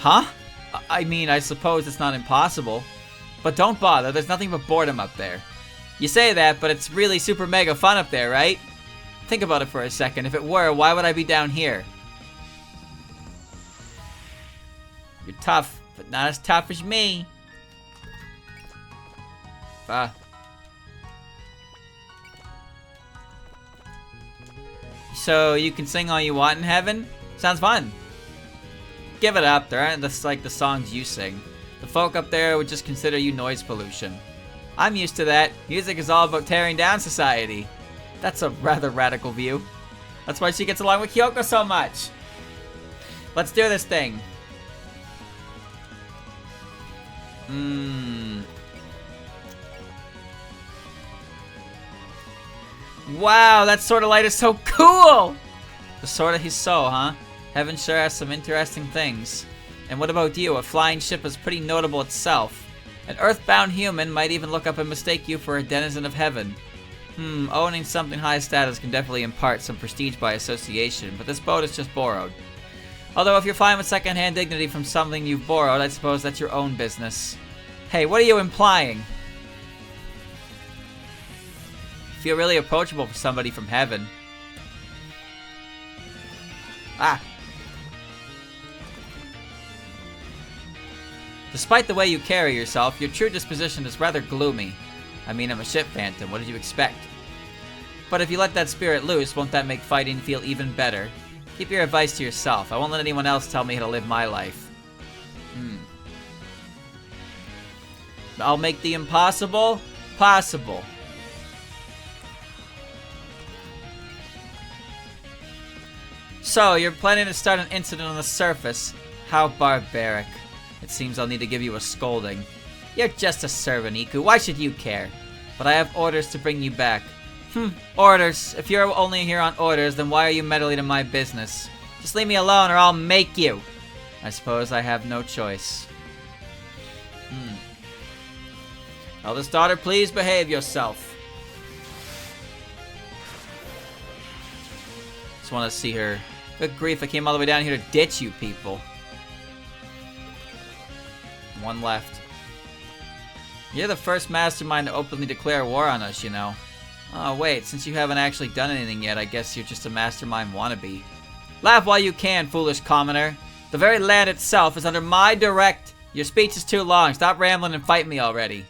Huh? I mean, I suppose it's not impossible. But don't bother, there's nothing but boredom up there. You say that, but it's really super mega fun up there, right? Think about it for a second. If it were, why would I be down here? You're tough, but not as tough as me. So you can sing all you want in heaven? Sounds fun. Give it up, there aren't just like the songs you sing. The folk up there would just consider you noise pollution. I'm used to that. Music is all about tearing down society. That's a rather radical view. That's why she gets along with Kyoko so much. Let's do this thing. Wow, that sword of light is so cool! The sword of Hiso, huh? Heaven sure has some interesting things. And what about you? A flying ship is pretty notable itself. An earthbound human might even look up and mistake you for a denizen of heaven. Owning something high status can definitely impart some prestige by association, but this boat is just borrowed. Although if you're fine with secondhand dignity from something you've borrowed, I suppose that's your own business. Hey, what are you implying? You feel really approachable for somebody from heaven. Ah. Despite the way you carry yourself, your true disposition is rather gloomy. I mean, I'm a ship phantom, what did you expect? But if you let that spirit loose, won't that make fighting feel even better? Keep your advice to yourself. I won't let anyone else tell me how to live my life. I'll make the impossible impossible. So, you're planning to start an incident on the surface. How barbaric. It seems I'll need to give you a scolding. You're just a servant, Iku. Why should you care? But I have orders to bring you back. Orders. If you're only here on orders, then why are you meddling in my business? Just leave me alone or I'll make you. I suppose I have no choice. Eldest daughter, please behave yourself. Just want to see her. Good grief, I came all the way down here to ditch you people. One left. You're the first mastermind to openly declare war on us, you know. Oh, wait, since you haven't actually done anything yet, I guess you're just a mastermind wannabe. Laugh while you can, foolish commoner. The very land itself is under my direct. Your speech is too long. Stop rambling and fight me already.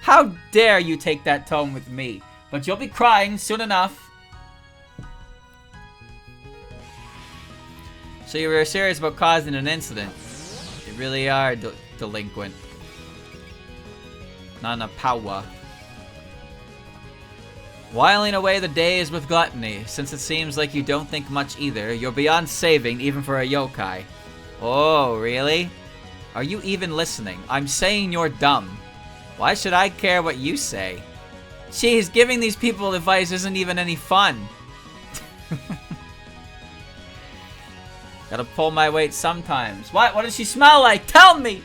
How dare you take that tone with me? But you'll be crying soon enough. So you were serious about causing an incident. You really are delinquent. Nana Pawa. Whiling away the days with gluttony. Since it seems like you don't think much either, you're beyond saving even for a yokai. Oh, really? Are you even listening? I'm saying you're dumb. Why should I care what you say? Jeez, giving these people advice isn't even any fun. Gotta pull my weight sometimes. What? What does she smell like? Tell me!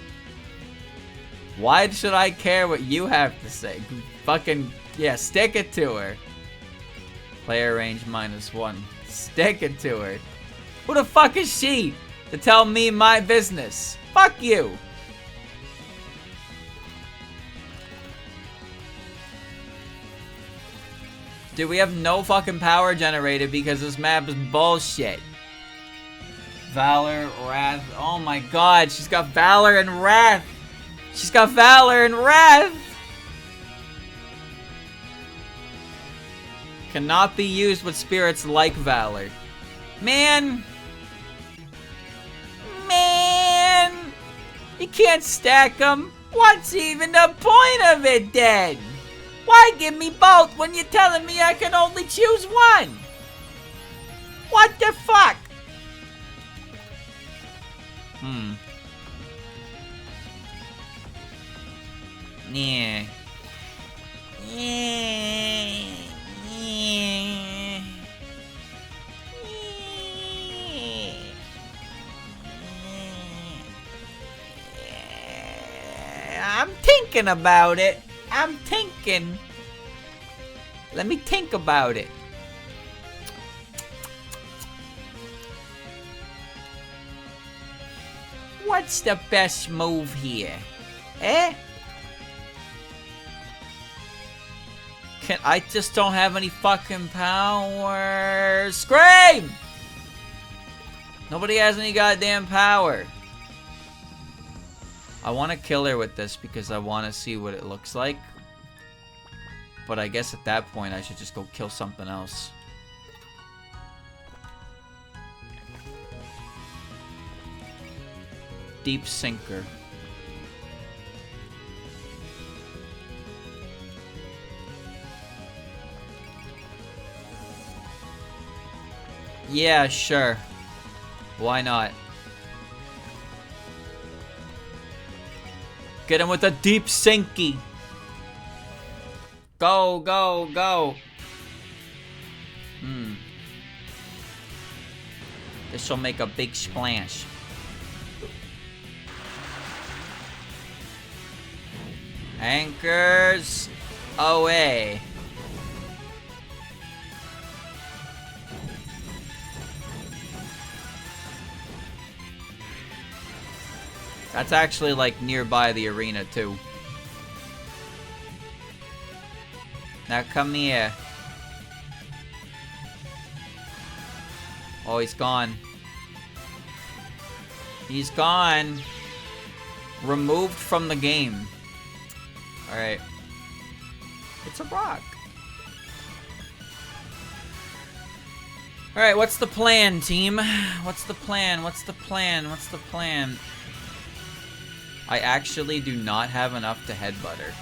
Why should I care what you have to say? Fucking, yeah, stick it to her. Player range -1. Stick it to her. Who the fuck is she to tell me my business? Fuck you! Dude, we have no fucking power generated because this map is bullshit. Valor, Wrath. Oh my god, she's got Valor and Wrath. She's got Valor and Wrath. Cannot be used with spirits like Valor. Man. You can't stack them. What's even the point of it then? Why give me both when you're telling me I can only choose one? What the fuck? Yeah. I'm thinking about it. I'm thinking. Let me think about it. What's the best move here? Eh? I just don't have any fucking power. Scream! Nobody has any goddamn power. I want to kill her with this because I want to see what it looks like. But I guess at that point I should just go kill something else. Deep Sinker. Yeah, sure. Why not? Get him with a deep sinky. Go, go, go. This will make a big splash. Anchors away. That's actually like nearby the arena too. Now come here. Oh, he's gone. He's gone. Removed from the game. Alright. It's a rock. Alright, what's the plan, team? What's the plan? What's the plan? What's the plan? I actually do not have enough to headbutt her.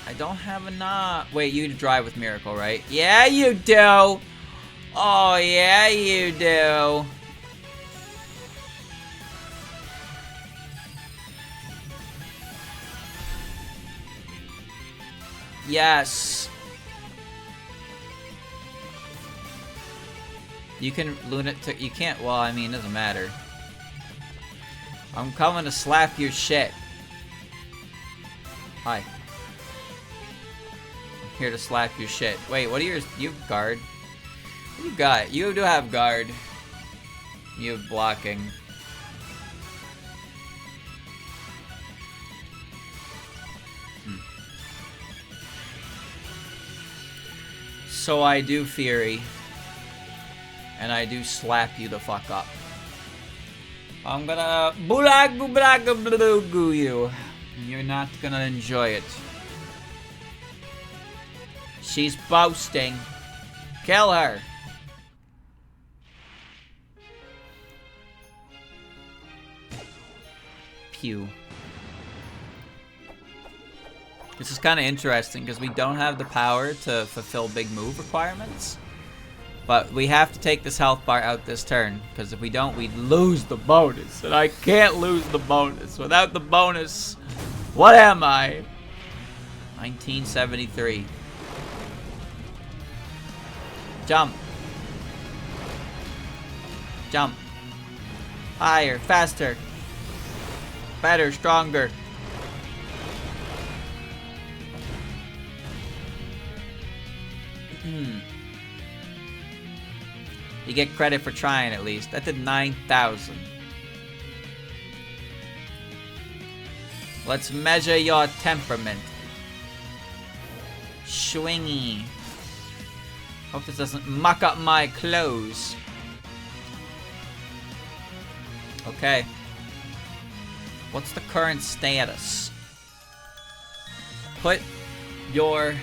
I don't have enough. Wait, you drive with Miracle, right? Yeah, you do. Oh, yeah, you do. Yes. You can lunatic. You can't. Well, I mean, it doesn't matter. I'm coming to slap your shit. Hi. I'm here to slap your shit. Wait, what are yours? You have guard. What you got? You do have guard. You have blocking. So I do Fury. And I do slap you the fuck up. I'm gonna you. You're not gonna enjoy it. She's boasting. Kill her. Pew. This is kind of interesting because we don't have the power to fulfill big move requirements. But we have to take this health bar out this turn, because if we don't, we'd lose the bonus. And I can't lose the bonus. Without the bonus, what am I? 1973. Jump. Jump. Higher, faster. Better, stronger. You get credit for trying at least. That did 9,000. Let's measure your temperament. Swingy. Hope this doesn't muck up my clothes. Okay. What's the current status? Put your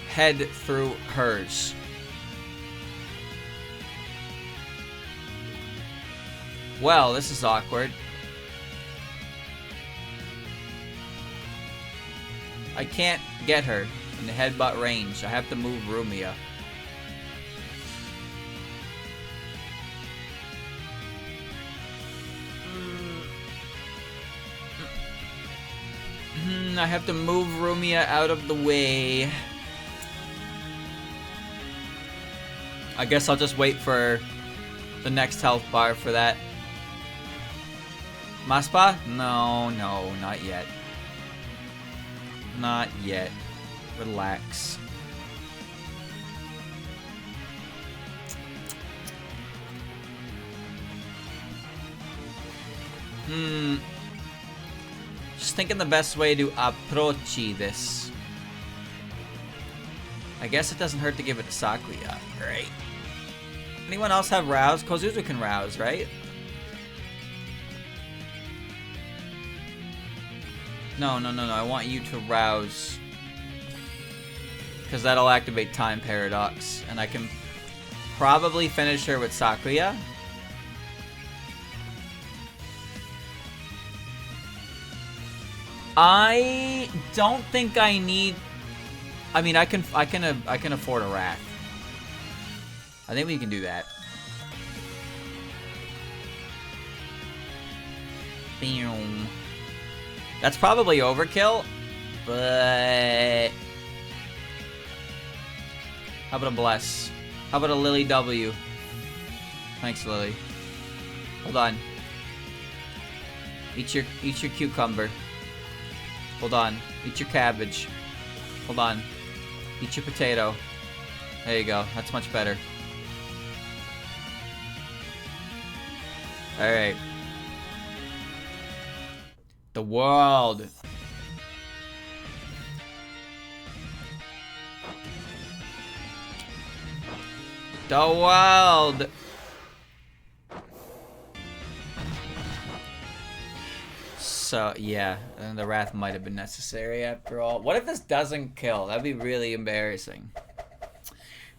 head through hers. Well, this is awkward. I can't get her in the headbutt range. I have to move Rumia. I have to move Rumia out of the way. I guess I'll just wait for the next health bar for that. Maspa? No, not yet. Not yet. Relax. Just thinking the best way to approach this. I guess it doesn't hurt to give it to Sakuya, right? Anyone else have rouse? Kozuzu can rouse, right? No. I want you to rouse. Because that'll activate Time Paradox. And I can probably finish her with Sakuya. I don't think I need... I mean, I can afford a Wrath. I think we can do that. Boom. That's probably overkill, but... How about a Bless? How about a Lily W? Thanks, Lily. Hold on. Eat your cucumber. Hold on. Eat your cabbage. Hold on. Eat your potato. There you go. That's much better. Alright. The world. The world. So, yeah. And the Wrath might have been necessary after all. What if this doesn't kill? That'd be really embarrassing.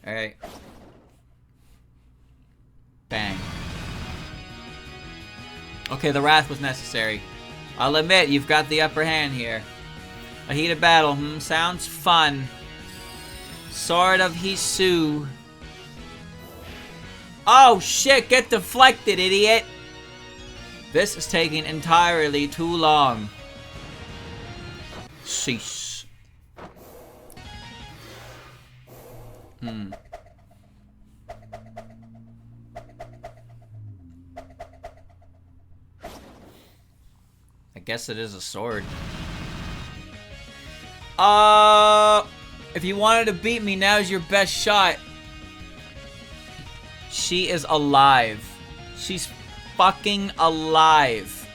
Alright. Bang. Okay, the Wrath was necessary. I'll admit, you've got the upper hand here. A heated battle. Sounds fun. Sword of Hisu. Oh shit, get deflected, idiot! This is taking entirely too long. Sheesh. I guess it is a sword. If you wanted to beat me, now's your best shot. She is alive. She's fucking alive.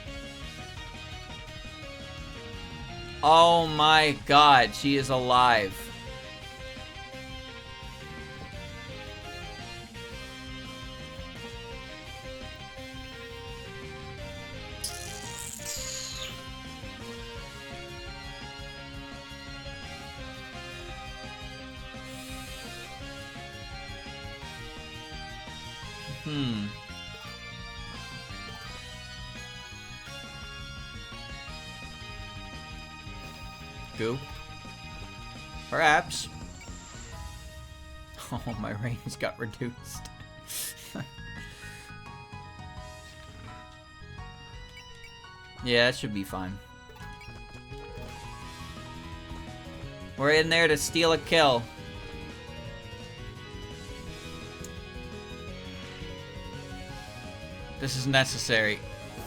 Oh my god, she is alive. Goo. Perhaps. Oh, my range got reduced. Yeah, that should be fine. We're in there to steal a kill. This is necessary.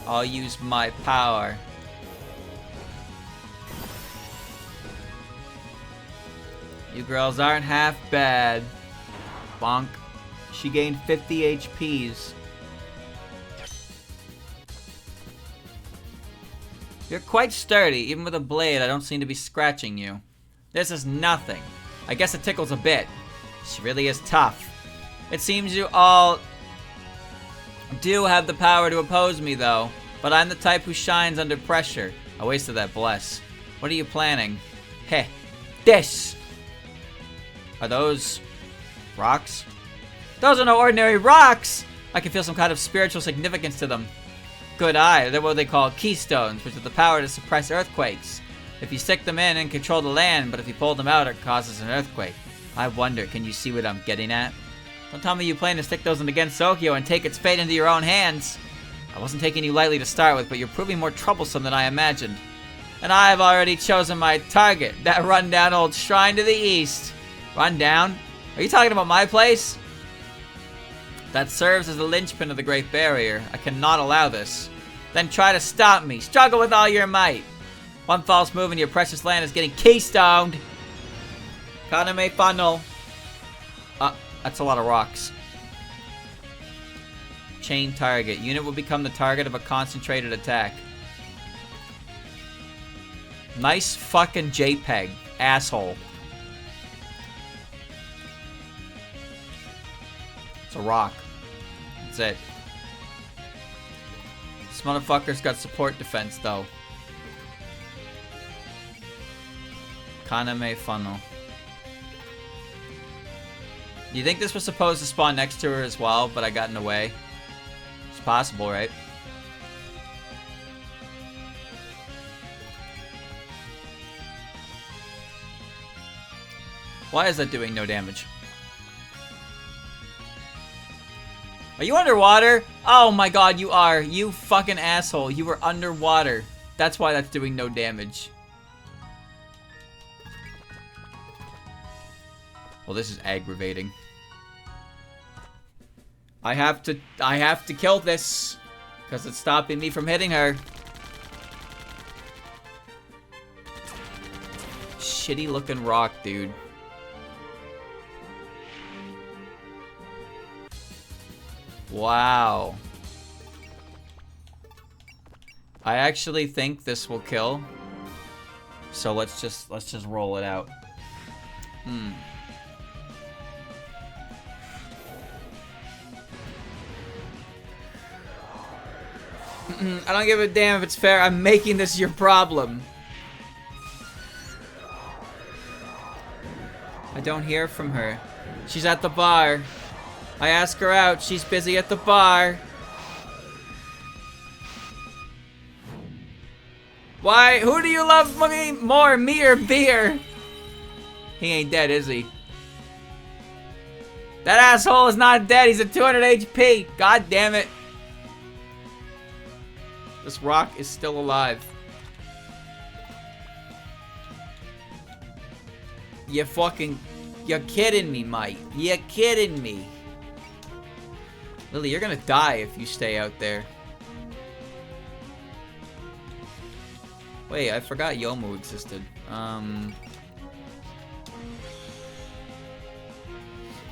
I'll use my power. You girls aren't half bad. Bonk. She gained 50 HPs. You're quite sturdy. Even with a blade, I don't seem to be scratching you. This is nothing. I guess it tickles a bit. She really is tough. It seems you all do have the power to oppose me, though. But I'm the type who shines under pressure. I wasted that bless. What are you planning? Heh. This! Are those rocks? Those are no ordinary rocks! I can feel some kind of spiritual significance to them. Good eye. They're what they call keystones, which have the power to suppress earthquakes. If you stick them in and control the land, but if you pull them out, it causes an earthquake. I wonder, can you see what I'm getting at? Don't tell me you plan to stick those in against Sokyo and take its fate into your own hands. I wasn't taking you lightly to start with, but you're proving more troublesome than I imagined. And I have already chosen my target, that rundown old shrine to the east. Rundown? Are you talking about my place? That serves as the linchpin of the Great Barrier. I cannot allow this. Then try to stop me. Struggle with all your might. One false move and your precious land is getting keystoned. Kaname funnel. That's a lot of rocks. Chain target. Unit will become the target of a concentrated attack. Nice fucking JPEG, asshole. It's a rock. That's it. This motherfucker's got support defense, though. Kaname funnel. You think this was supposed to spawn next to her as well, but I got in the way? It's possible, right? Why is that doing no damage? Are you underwater? Oh my god, you are. You fucking asshole. You were underwater. That's why that's doing no damage. Well, this is aggravating. I have to kill this because it's stopping me from hitting her. Shitty looking rock, dude. Wow. I actually think this will kill. So let's just roll it out. I don't give a damn if it's fair. I'm making this your problem. I don't hear from her. She's at the bar. I ask her out. She's busy at the bar. Why? Who do you love more, me or beer? He ain't dead, is he? That asshole is not dead. He's at 200 HP. God damn it. This rock is still alive. You're kidding me, Mike. You're kidding me. Lily, you're gonna die if you stay out there. Wait, I forgot Yomu existed.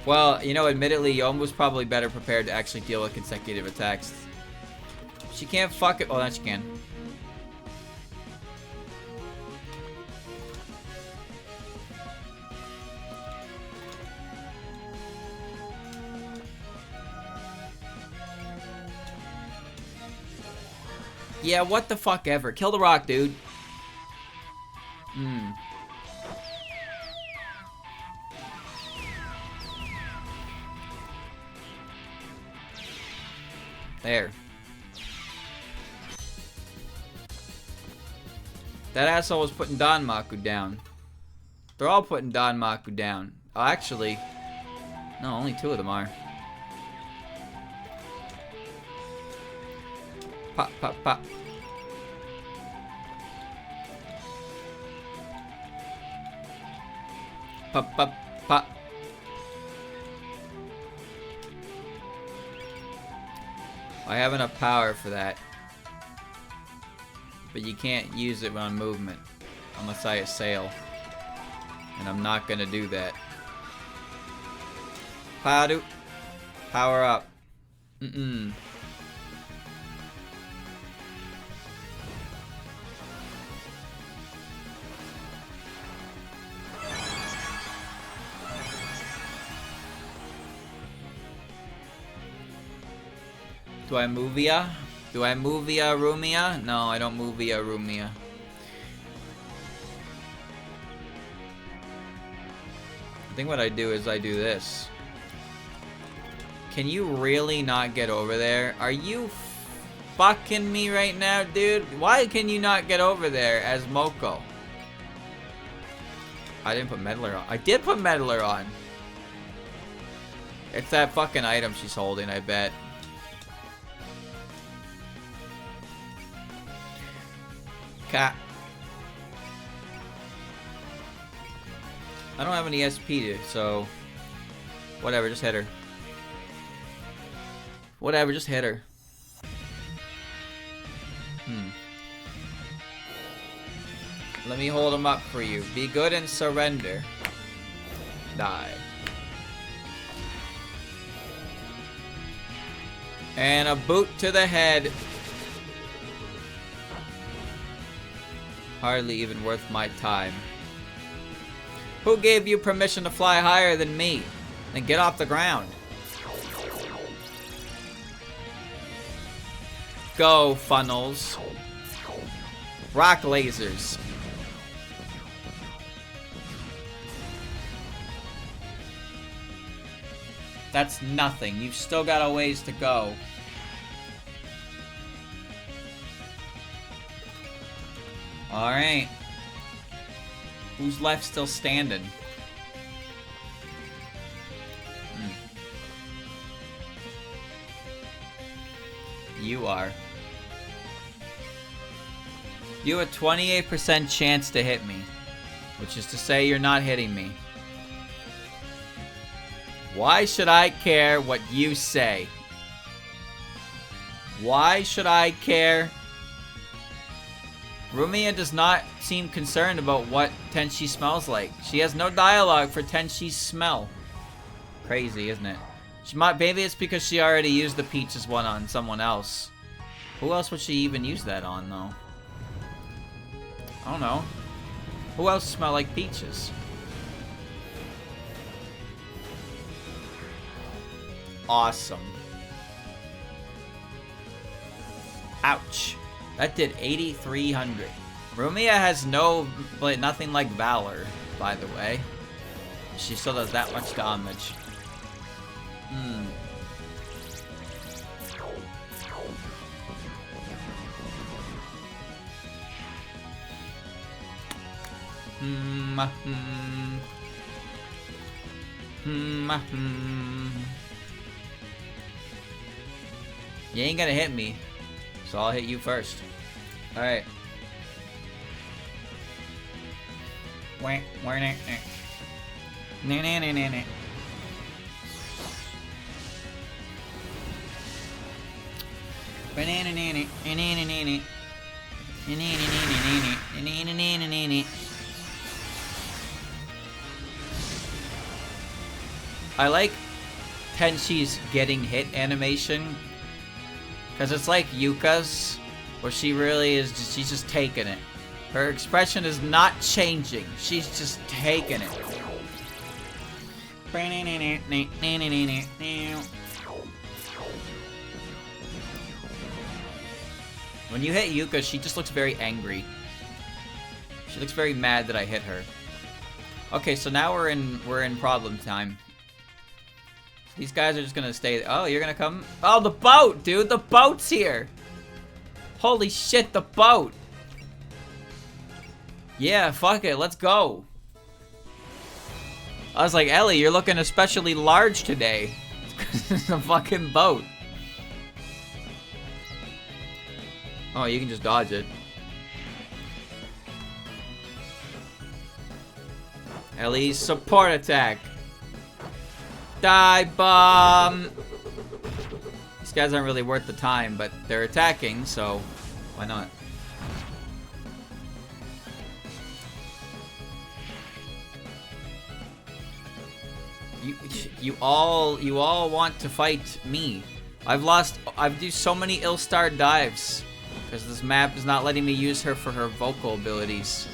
Well, you know, admittedly, Yomu's probably better prepared to actually deal with consecutive attacks. She can't fuck it. Oh, that she can. Yeah, what the fuck ever. Kill the rock, dude. There. That asshole was putting Danmaku down. They're all putting Danmaku down. Oh, actually, no, only 2 of them are. Pop, pop, pop. Pop, pop, pop. I have enough power for that. But you can't use it on movement. Unless I assail. And I'm not gonna do that. Power up. Do I move via? Do I move via Rumia? No, I don't move via Rumia. I think what I do is I do this. Can you really not get over there? Are you fucking me right now, dude? Why can you not get over there as Moko? I didn't put Meddler on. I did put Meddler on. It's that fucking item she's holding, I bet. Cat. I don't have any SP, so whatever, just hit her. Whatever, just hit her. Let me hold him up for you. Be good and surrender. Die. And a boot to the head. Hardly even worth my time. Who gave you permission to fly higher than me? Then get off the ground. Go, funnels. Rock lasers. That's nothing. You've still got a ways to go. Alright. Who's left still standing? You are. You have a 28% chance to hit me. Which is to say you're not hitting me. Why should I care what you say? Why should I care? Rumia does not seem concerned about what Tenchi smells like. She has no dialogue for Tenchi's smell. Crazy, isn't it? Maybe it's because she already used the peaches one on someone else. Who else would she even use that on, though? I don't know. Who else smell like peaches? Awesome. Ouch. That did 8,300. Rumia has nothing like Valor, by the way. She still does that much damage. You ain't gonna hit me, so I'll hit you first. Alright. I like Tenshi's getting hit animation, because it's like Yuka's, where she really is just, she's just taking it. Her expression is not changing. She's just taking it. When you hit Yuka, she just looks very angry. She looks very mad that I hit her. Okay, so now we're in problem time. These guys are just gonna stay. Oh, you're gonna come? Oh, the boat, dude! The boat's here! Holy shit, the boat! Yeah, fuck it, let's go. I was like, Ellie, you're looking especially large today. It's a fucking boat. Oh, you can just dodge it. Ellie's support attack. Die bomb! These guys aren't really worth the time, but they're attacking, so why not? You all want to fight me. I've do so many ill-starred dives because this map is not letting me use her for her vocal abilities.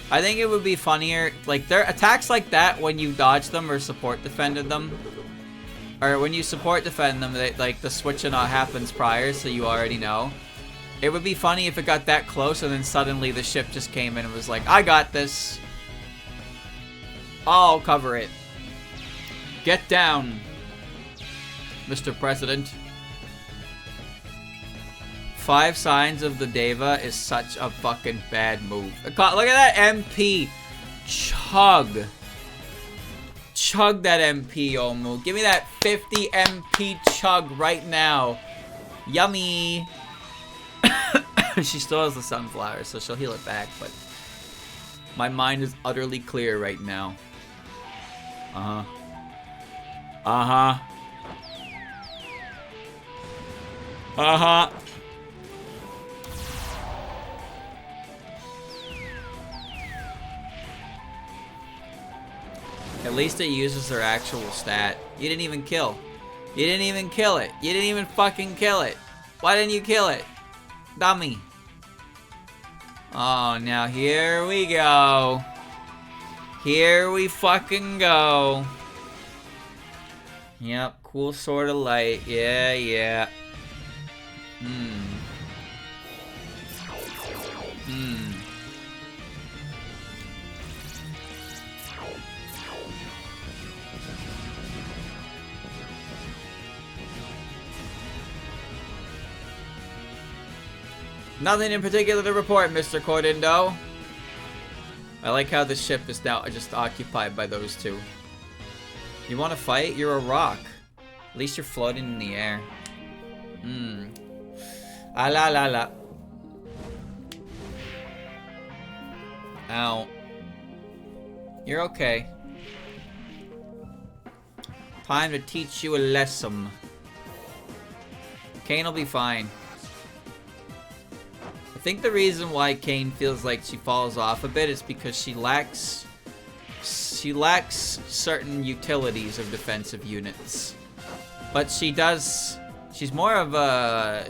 I think it would be funnier, like, there are attacks like that when you dodge them or support defended them. Or when you support defend them, they, like, the switching happens prior, so you already know. It would be funny if it got that close and then suddenly the ship just came in and was like, I got this. I'll cover it. Get down, Mr. President. 5 Signs of the Deva is such a fucking bad move. Look at that MP. Chug. Chug that MP, Omu. Give me that 50 MP chug right now. Yummy. She still has the sunflower, so she'll heal it back, but my mind is utterly clear right now. Uh-huh. Uh-huh. Uh-huh. At least it uses their actual stat. You didn't even kill. You didn't even kill it. You didn't even fucking kill it. Why didn't you kill it? Dummy. Oh, now here we go. Here we fucking go. Yep, cool sort of light. Yeah, yeah. Nothing in particular to report, Mr. Cordindo. I like how the ship is now just occupied by those two. You want to fight? You're a rock. At least you're floating in the air. Ah la la la. Ow. You're okay. Time to teach you a lesson. Kane will be fine. I think the reason why Kane feels like she falls off a bit is because she lacks certain utilities of defensive units. But she does. She's more of a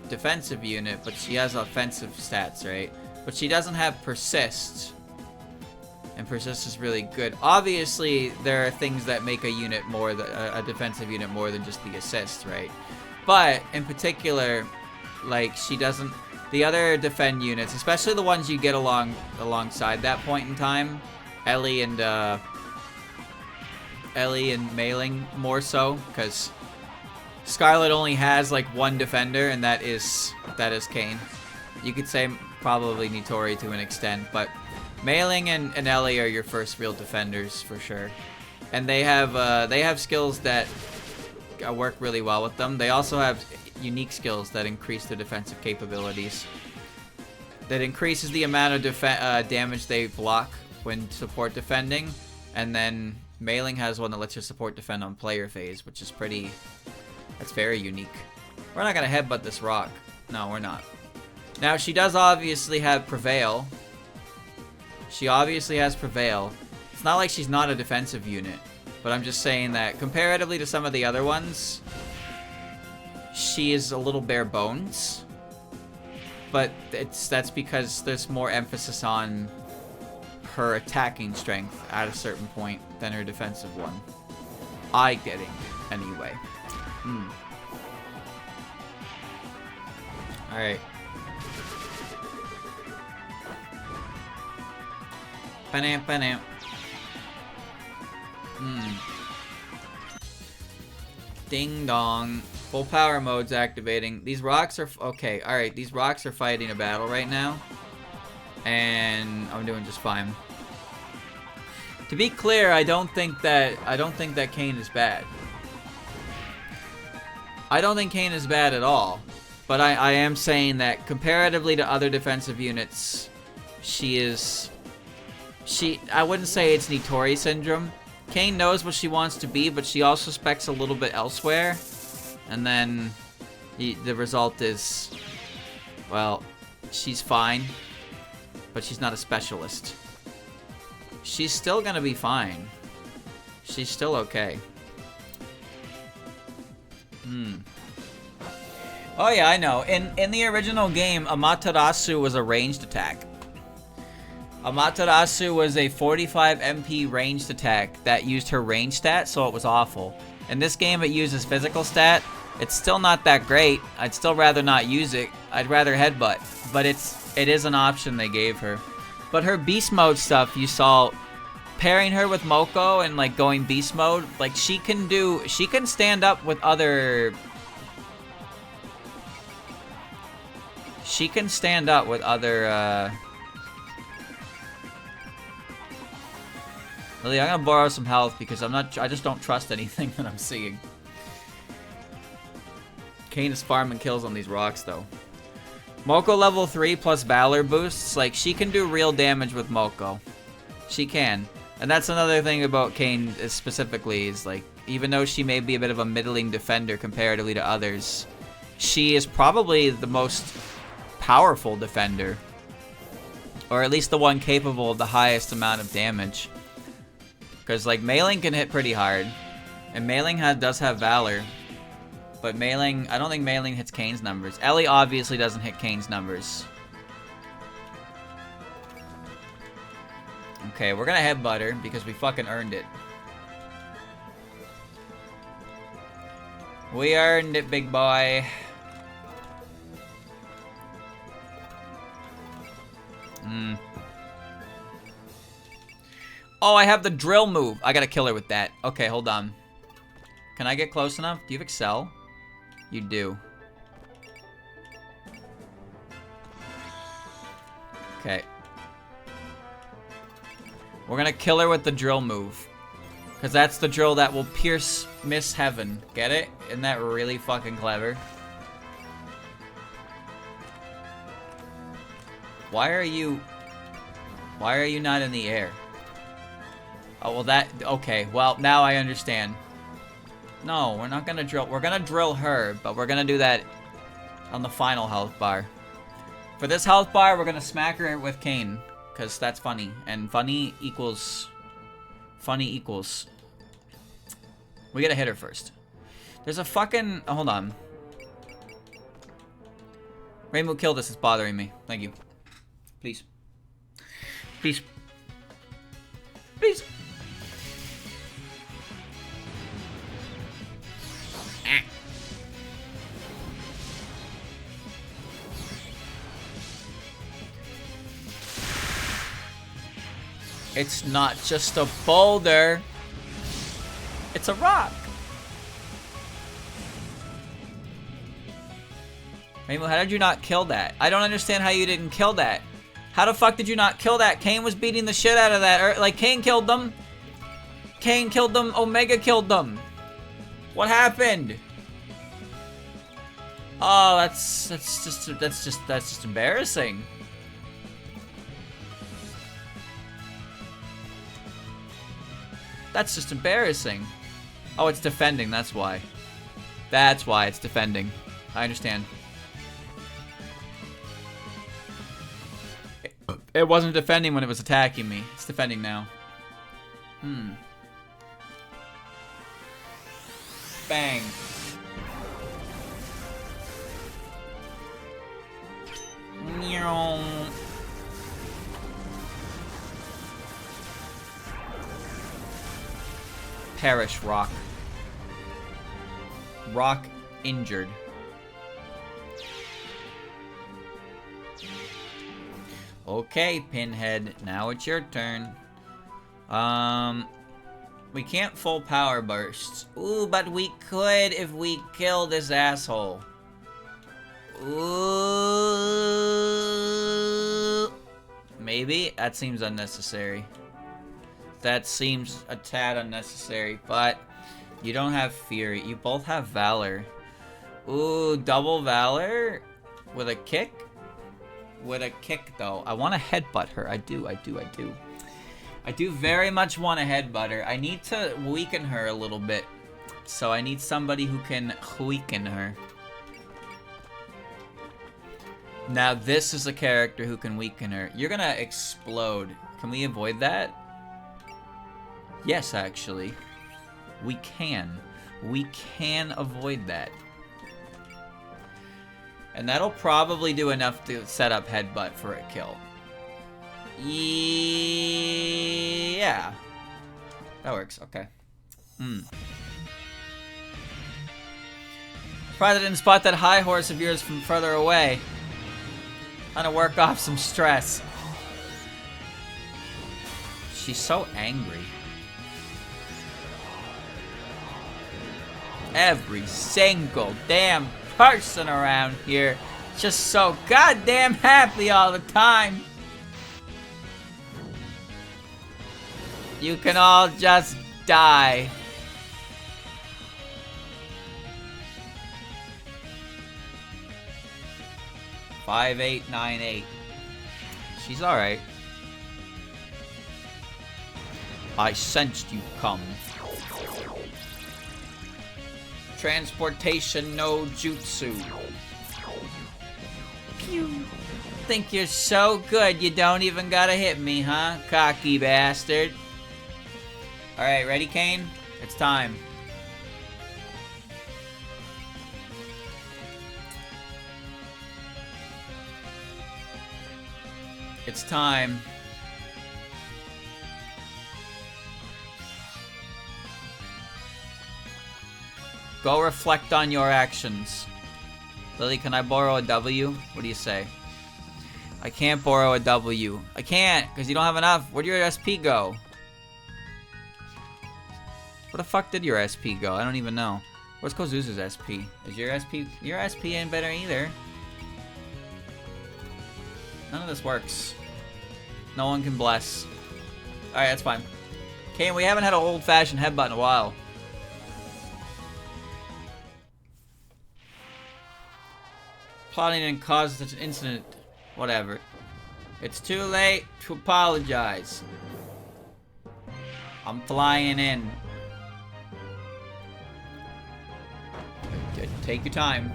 defensive unit, but she has offensive stats, right? But she doesn't have persist. And persist is really good. Obviously, there are things that make a unit more a defensive unit more than just the assist, right? But in particular, like, she doesn't. The other defend units, especially the ones you get alongside that point in time, Ellie and Mailing more so, because Scarlet only has like one defender, and that is Kane. You could say probably Nitori to an extent, but Mailing and Ellie are your first real defenders for sure. And they have skills that work really well with them. They also have unique skills that increase their defensive capabilities. That increases the amount of damage they block when support defending, and then Mailing has one that lets your support defend on player phase, which is that's very unique. We're not gonna headbutt this rock. No, we're not. Now, she does obviously have Prevail. She obviously has Prevail. It's not like she's not a defensive unit, but I'm just saying that comparatively to some of the other ones, she is a little bare bones. But that's because there's more emphasis on her attacking strength at a certain point than her defensive one. I getting anyway. Alright. Panam panam. Ding dong. Full power mode's activating. These rocks are okay. All right, these rocks are fighting a battle right now, and I'm doing just fine. To be clear, I don't think that Kayn is bad. I don't think Kayn is bad at all, but I am saying that comparatively to other defensive units, I wouldn't say it's Nitori syndrome. Kayn knows what she wants to be, but she also specs a little bit elsewhere. And then the result is, well, she's fine, but she's not a specialist. She's still gonna be fine. She's still okay. Oh yeah, I know. In the original game, Amaterasu was a ranged attack. Amaterasu was a 45 MP ranged attack that used her range stat, so it was awful. In this game, it uses physical stat. It's still not that great. I'd still rather not use it. I'd rather headbutt. But it is an option they gave her. But her beast mode stuff, you saw, pairing her with Moko and like going beast mode, like she can stand up with other. She can stand up with other. Lily, I'm gonna borrow some health because I just don't trust anything that I'm seeing. Kayn is farming kills on these rocks though. Moko level 3 plus Valor boosts, like she can do real damage with Moko. She can. And that's another thing about Kayn specifically is like, even though she may be a bit of a middling defender comparatively to others, she is probably the most powerful defender. Or at least the one capable of the highest amount of damage. Because like Mailing can hit pretty hard. And Mailing does have Valor. But Mailing, I don't think Mailing hits Kayn's numbers. Ellie obviously doesn't hit Kayn's numbers. Okay, we're gonna headbutt her because we fucking earned it. We earned it, big boy. Oh, I have the drill move. I gotta kill her with that. Okay, hold on. Can I get close enough? Do you have Excel? You do. Okay. We're gonna kill her with the drill move. Because that's the drill that will pierce Miss Heaven. Get it? Isn't that really fucking clever? Why are you not in the air? Oh, well okay, well, now I understand. No, we're not gonna drill. We're gonna drill her, but we're gonna do that on the final health bar. For this health bar, we're gonna smack her with Kayn, because that's funny. And funny equals... We gotta hit her first. There's a fucking... Oh, hold on. Rainbow, kill this. It's bothering me. Thank you. Please. Please. Please. It's not just a boulder. It's a rock. Rainbow, how did you not kill that? I don't understand how you didn't kill that. How the fuck did you not kill that? Kane was beating the shit out of that. Like, Kane killed them. Kane killed them. Omega killed them. What happened? Oh, that's just embarrassing. That's just embarrassing. Oh, it's defending, that's why. That's why it's defending. I understand. It wasn't defending when it was attacking me. It's defending now. Bang. Perish, Rock. Rock injured. Okay, Pinhead, now it's your turn. We can't full power bursts. Ooh, but we could if we kill this asshole. Ooh. Maybe? That seems unnecessary. That seems a tad unnecessary, but you don't have Fury. You both have Valor. Ooh, double Valor? With a kick? With a kick, though. I want to headbutt her. I do. I do very much want to headbutt her. I need to weaken her a little bit. So I need somebody who can weaken her. Now this is a character who can weaken her. You're gonna explode. Can we avoid that? Yes, actually. We can. We can avoid that. And that'll probably do enough to set up headbutt for a kill. Yeah. That works, okay. Surprised I didn't spot that high horse of yours from further away. Trying to work off some stress. She's so angry. Every single damn person around here just so goddamn happy all the time. You can all just die. Five, 8, 9, 8. She's alright. I sensed you come. Transportation no jutsu. Pew. Think you're so good you don't even gotta hit me, huh? Cocky bastard. Alright, ready, Kane? It's time. It's time. Go reflect on your actions. Lily, can I borrow a W? What do you say? I can't borrow a W. I can't, because you don't have enough. Where'd your SP go? Where the fuck did your SP go? I don't even know. Where's Kozuzu's SP? Is your SP... Your SP ain't better either. None of this works. No one can bless. Alright, that's fine. Kane, we haven't had an old-fashioned headbutt in a while. Plotting and caused such an incident. Whatever. It's too late to apologize. I'm flying in. Take your time.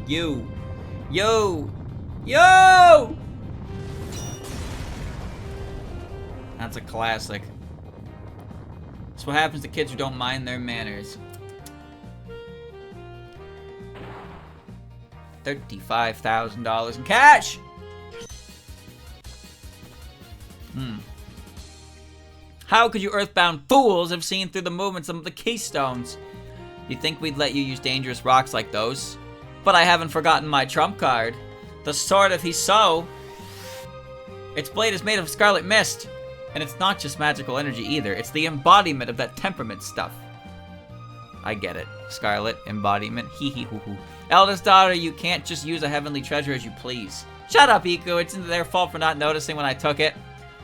You. Yo! Yo! That's a classic. That's what happens to kids who don't mind their manners. $35,000 in cash! How could you earthbound fools have seen through the movements of the keystones? You'd think we'd let you use dangerous rocks like those. But I haven't forgotten my trump card. The Sword of Hiso. Its blade is made of scarlet mist. And it's not just magical energy either. It's the embodiment of that temperament stuff. I get it. Scarlet, embodiment, hee hee hoo hoo. Eldest daughter, you can't just use a heavenly treasure as you please. Shut up, Iku. It's their fault for not noticing when I took it.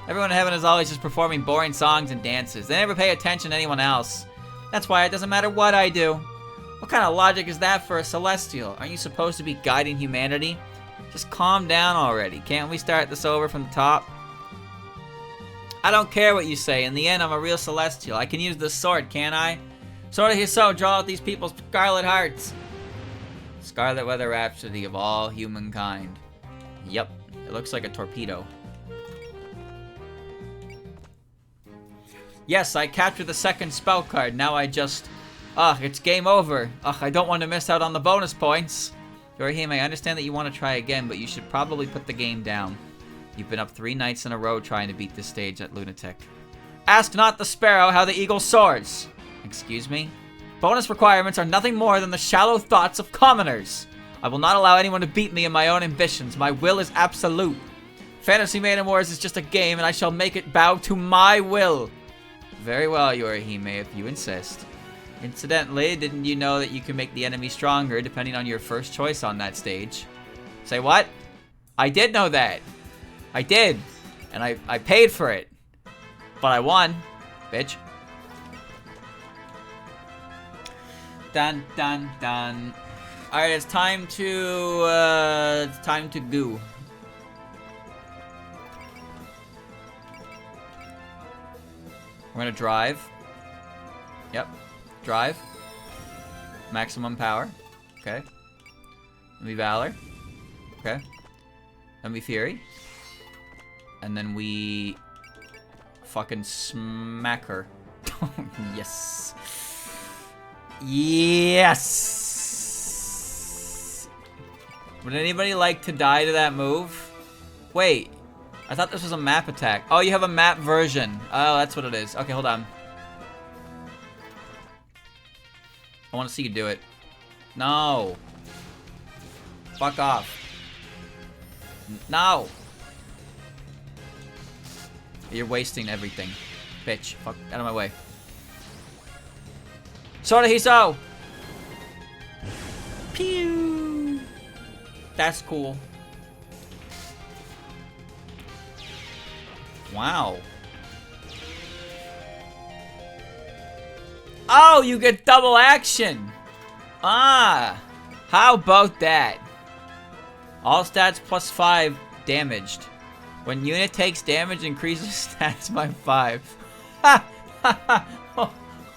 Everyone in heaven is always just performing boring songs and dances. They never pay attention to anyone else. That's why it doesn't matter what I do. What kind of logic is that for a celestial? Aren't you supposed to be guiding humanity? Just calm down already. Can't we start this over from the top? I don't care what you say. In the end, I'm a real celestial. I can use this sword, can't I? Sword of Hiso, draw out these people's scarlet hearts. Scarlet weather rhapsody of all humankind. Yep, it looks like a torpedo. Yes, I captured the second spell card. Now I just... Ugh, it's game over. Ugh, I don't want to miss out on the bonus points. Yorihime, I understand that you want to try again, but you should probably put the game down. You've been up 3 nights in a row trying to beat this stage at Lunatic. Ask not the sparrow how the eagle soars. Excuse me? Bonus requirements are nothing more than the shallow thoughts of commoners. I will not allow anyone to beat me in my own ambitions. My will is absolute. Fantasy Maiden Wars is just a game, and I shall make it bow to my will. Very well, Yorihime, if you insist. Incidentally, didn't you know that you can make the enemy stronger depending on your first choice on that stage? Say what? I did know that. I did. And I paid for it. But I won. Bitch. Dun dun dun. Alright, it's time to go. We're gonna drive. Yep. Drive. Maximum power. Okay. Then we Valor. Okay. Then we Fury. And then we... fucking smack her. Yes. Yes! Would anybody like to die to that move? Wait. I thought this was a map attack. Oh, you have a map version. Oh, that's what it is. Okay, hold on. I want to see you do it. No. Fuck off. No. You're wasting everything. Bitch. Fuck out of my way. Sword of Hiso! Pew! That's cool. Wow. Oh, you get double action! Ah! How about that? All stats plus 5 damaged. When unit takes damage, increases stats by 5. Ha! Ha ha!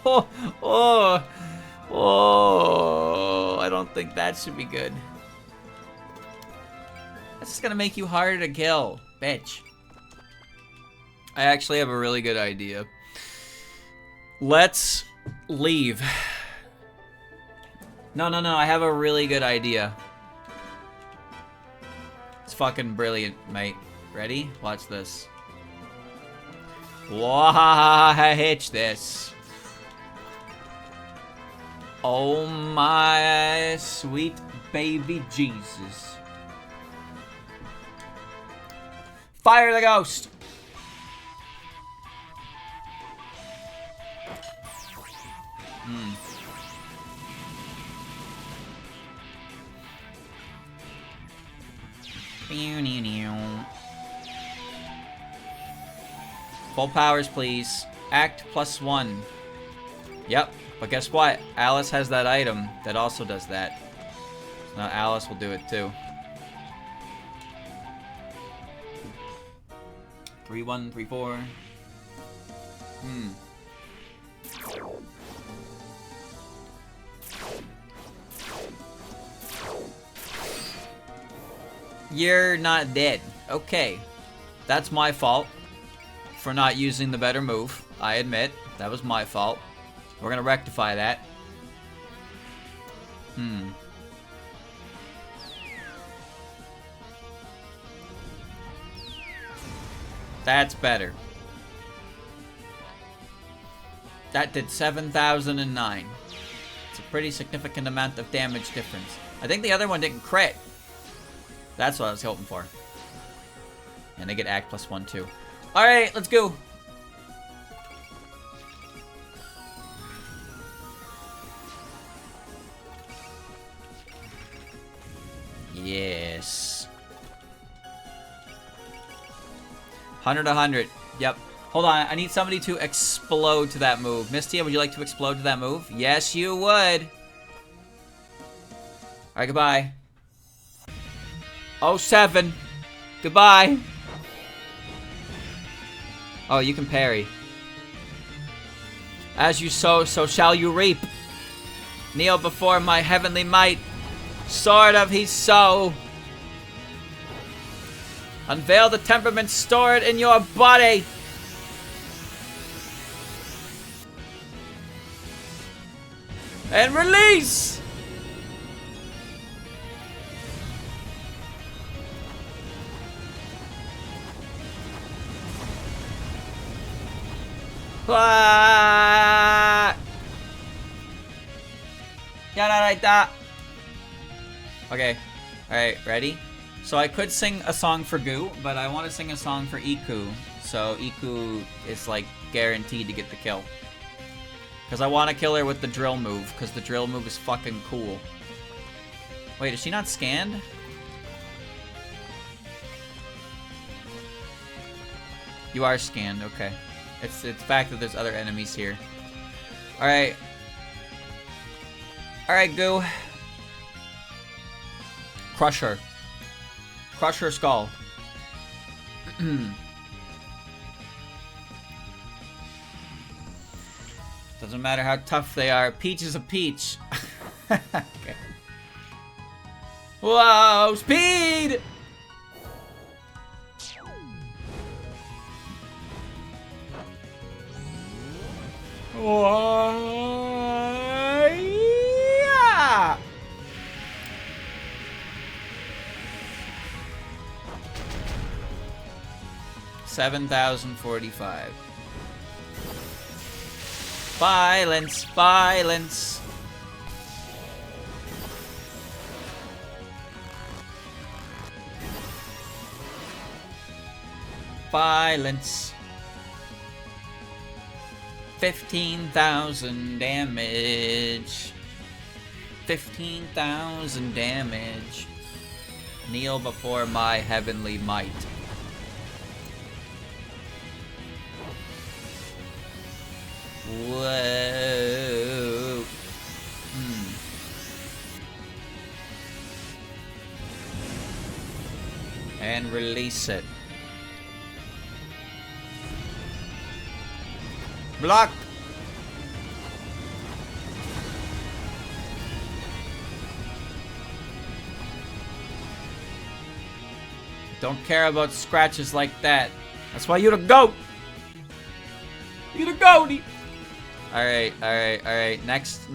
Oh, oh, oh, I don't think that should be good. That's just gonna make you harder to kill, bitch. I actually have a really good idea. Let's leave. No, I have a really good idea. It's fucking brilliant, mate. Ready? Watch this. Watch this. Oh my sweet baby Jesus. Fire the ghost! Full powers, please. Act +1. Yep. But guess what? Alice has that item that also does that. So now Alice will do it too. 3-1, 3-4. You're not dead. Okay. That's my fault for not using the better move. I admit. That was my fault. We're gonna rectify that. That's better. That did 7,009. It's a pretty significant amount of damage difference. I think the other one didn't crit. That's what I was hoping for. And they get act +1 too. Alright, let's go. Yes. 100, 100. Yep. Hold on, I need somebody to explode to that move. Mistia, would you like to explode to that move? Yes, you would. Alright, goodbye. Oh, 7. Goodbye. Oh, you can parry. As you sow, so shall you reap. Kneel before my heavenly might. Sword of his soul. Unveil the temperament stored in your body. And release! Ah! Okay. Alright, ready? So I could sing a song for Goo, but I want to sing a song for Iku. So Iku is like guaranteed to get the kill. Because I want to kill her with the drill move, because the drill move is fucking cool. Wait, is she not scanned? You are scanned, okay. It's the fact that there's other enemies here. Alright. Alright, Goo. Crush her. Crush her skull. Doesn't matter how tough they are. Peach is a peach. Okay. Whoa, speed! Whoa, yeah! 7,045. Violence, violence. Violence. 15,000 damage. 15,000 damage. Kneel before my heavenly might. Whoa. And release it. Block. Don't care about scratches like that. That's why you're the GOAT. You're the GOATy. Alright, alright, alright. Next.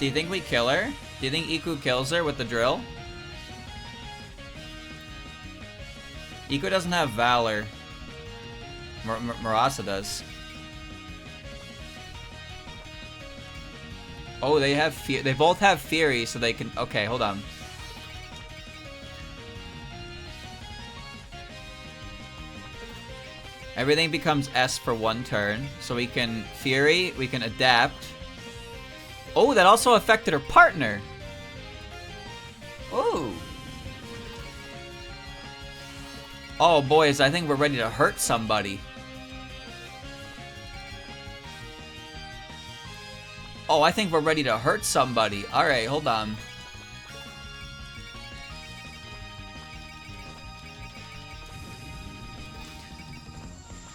Do you think we kill her? Do you think Iku kills her with the drill? Iku doesn't have Valor. Marasa does. Oh, they have fear. They both have Fury, so they can. Okay, hold on. Everything becomes S for one turn, so we can Fury. We can adapt. Oh, that also affected her partner. Oh. Oh, boys, I think we're ready to hurt somebody. Oh, I think we're ready to hurt somebody. Alright, hold on.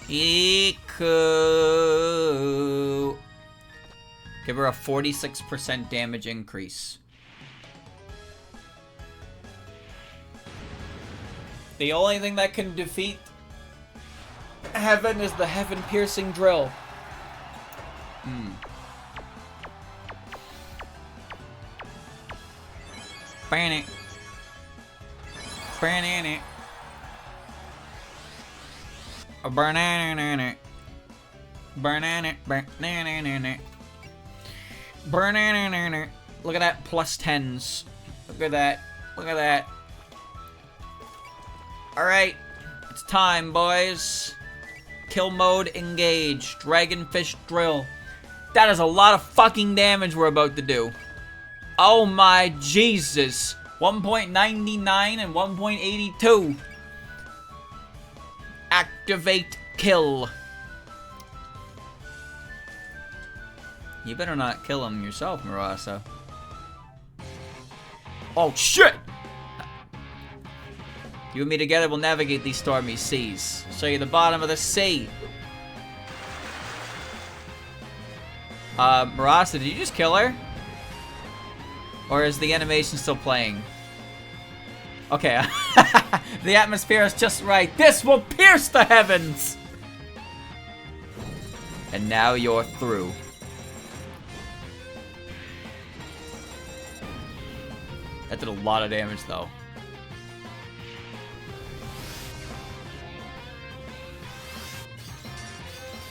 Iku. Give her a 46% damage increase. The only thing that can defeat Heaven is the heaven-piercing drill. Burn it. Burn it. Burn it. Burn it. Burn it. Look at that plus 10s. Look at that. Look at that. Alright. It's time, boys. Kill mode engaged. Dragonfish drill. That is a lot of fucking damage we're about to do. Oh my Jesus. 1.99 and 1.82. Activate kill. You better not kill him yourself, Marasa. Oh shit! You and me together will navigate these stormy seas. I'll show you the bottom of the sea. Marasa, did you just kill her? Or is the animation still playing? Okay, the atmosphere is just right. This will pierce the heavens! And now you're through. That did a lot of damage, though.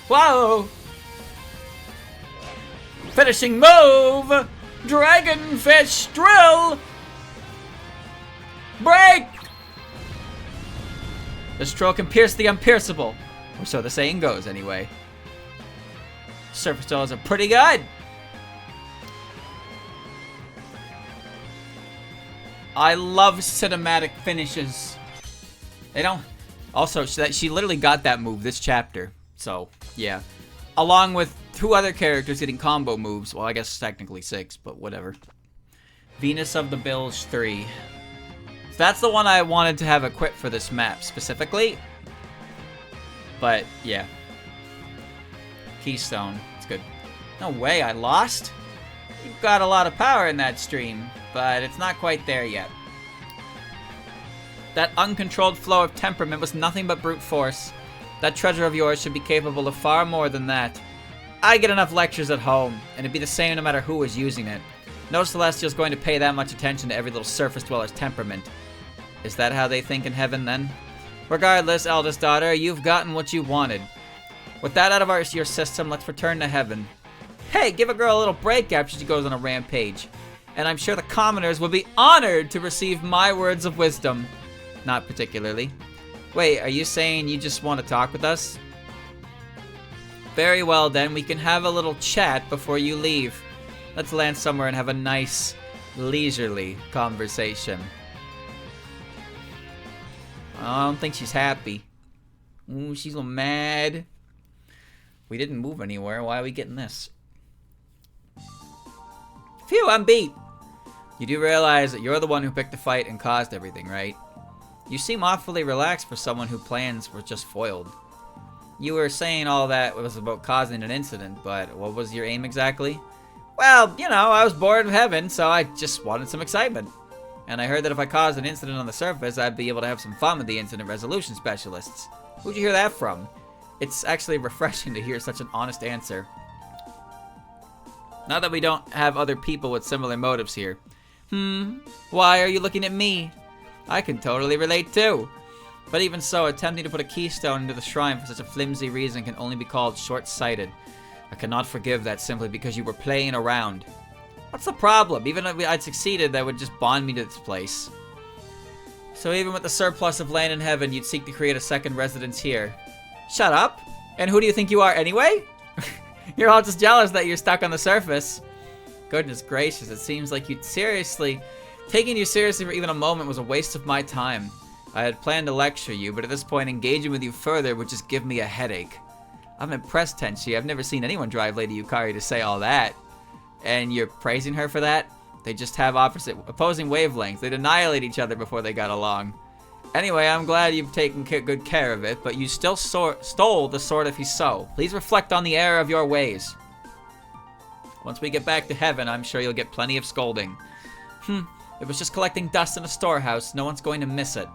Whoa! Finishing move! Dragonfish drill! Break! This drill can pierce the unpierceable. Or so the saying goes, anyway. Surface drills are pretty good. I love cinematic finishes. They don't... Also, she literally got that move this chapter. So, yeah. Along with 2 other characters getting combo moves. Well, I guess technically 6, but whatever. Venus of the Bilge 3. So that's the one I wanted to have equipped for this map, specifically. But, yeah. Keystone. It's good. No way, I lost? You've got a lot of power in that stream, but it's not quite there yet. That uncontrolled flow of temperament was nothing but brute force. That treasure of yours should be capable of far more than that. I get enough lectures at home, and it'd be the same no matter who was using it. No Celestial's going to pay that much attention to every little surface dweller's temperament. Is that how they think in heaven, then? Regardless, eldest daughter, you've gotten what you wanted. With that out of your system, let's return to heaven. Hey, give a girl a little break after she goes on a rampage. And I'm sure the commoners will be honored to receive my words of wisdom. Not particularly. Wait, are you saying you just want to talk with us? Very well then, we can have a little chat before you leave. Let's land somewhere and have a nice, leisurely conversation. I don't think she's happy. Ooh, she's a little mad. We didn't move anywhere. Why are we getting this? Phew, I'm beat. You do realize that you're the one who picked the fight and caused everything, right? You seem awfully relaxed for someone whose plans were just foiled. You were saying all that was about causing an incident, but what was your aim exactly? Well, you know, I was bored of heaven, so I just wanted some excitement. And I heard that if I caused an incident on the surface, I'd be able to have some fun with the incident resolution specialists. Who'd you hear that from? It's actually refreshing to hear such an honest answer. Not that we don't have other people with similar motives here. Why are you looking at me? I can totally relate too. But even so, attempting to put a keystone into the shrine for such a flimsy reason can only be called short-sighted. I cannot forgive that simply because you were playing around. What's the problem? Even if I'd succeeded, that would just bond me to this place. So even with the surplus of land in heaven, you'd seek to create a second residence here. Shut up! And who do you think you are anyway? You're all just jealous that you're stuck on the surface. Goodness gracious, it seems like taking you seriously for even a moment was a waste of my time. I had planned to lecture you, but at this point engaging with you further would just give me a headache. I'm impressed, Tenchi. I've never seen anyone drive Lady Yukari to say all that. And you're praising her for that? They just have opposing wavelengths. They'd annihilate each other before they got along. Anyway, I'm glad you've taken good care of it, but you still stole the sword of Hiso. Please reflect on the error of your ways. Once we get back to heaven, I'm sure you'll get plenty of scolding. It was just collecting dust in a storehouse. No one's going to miss it.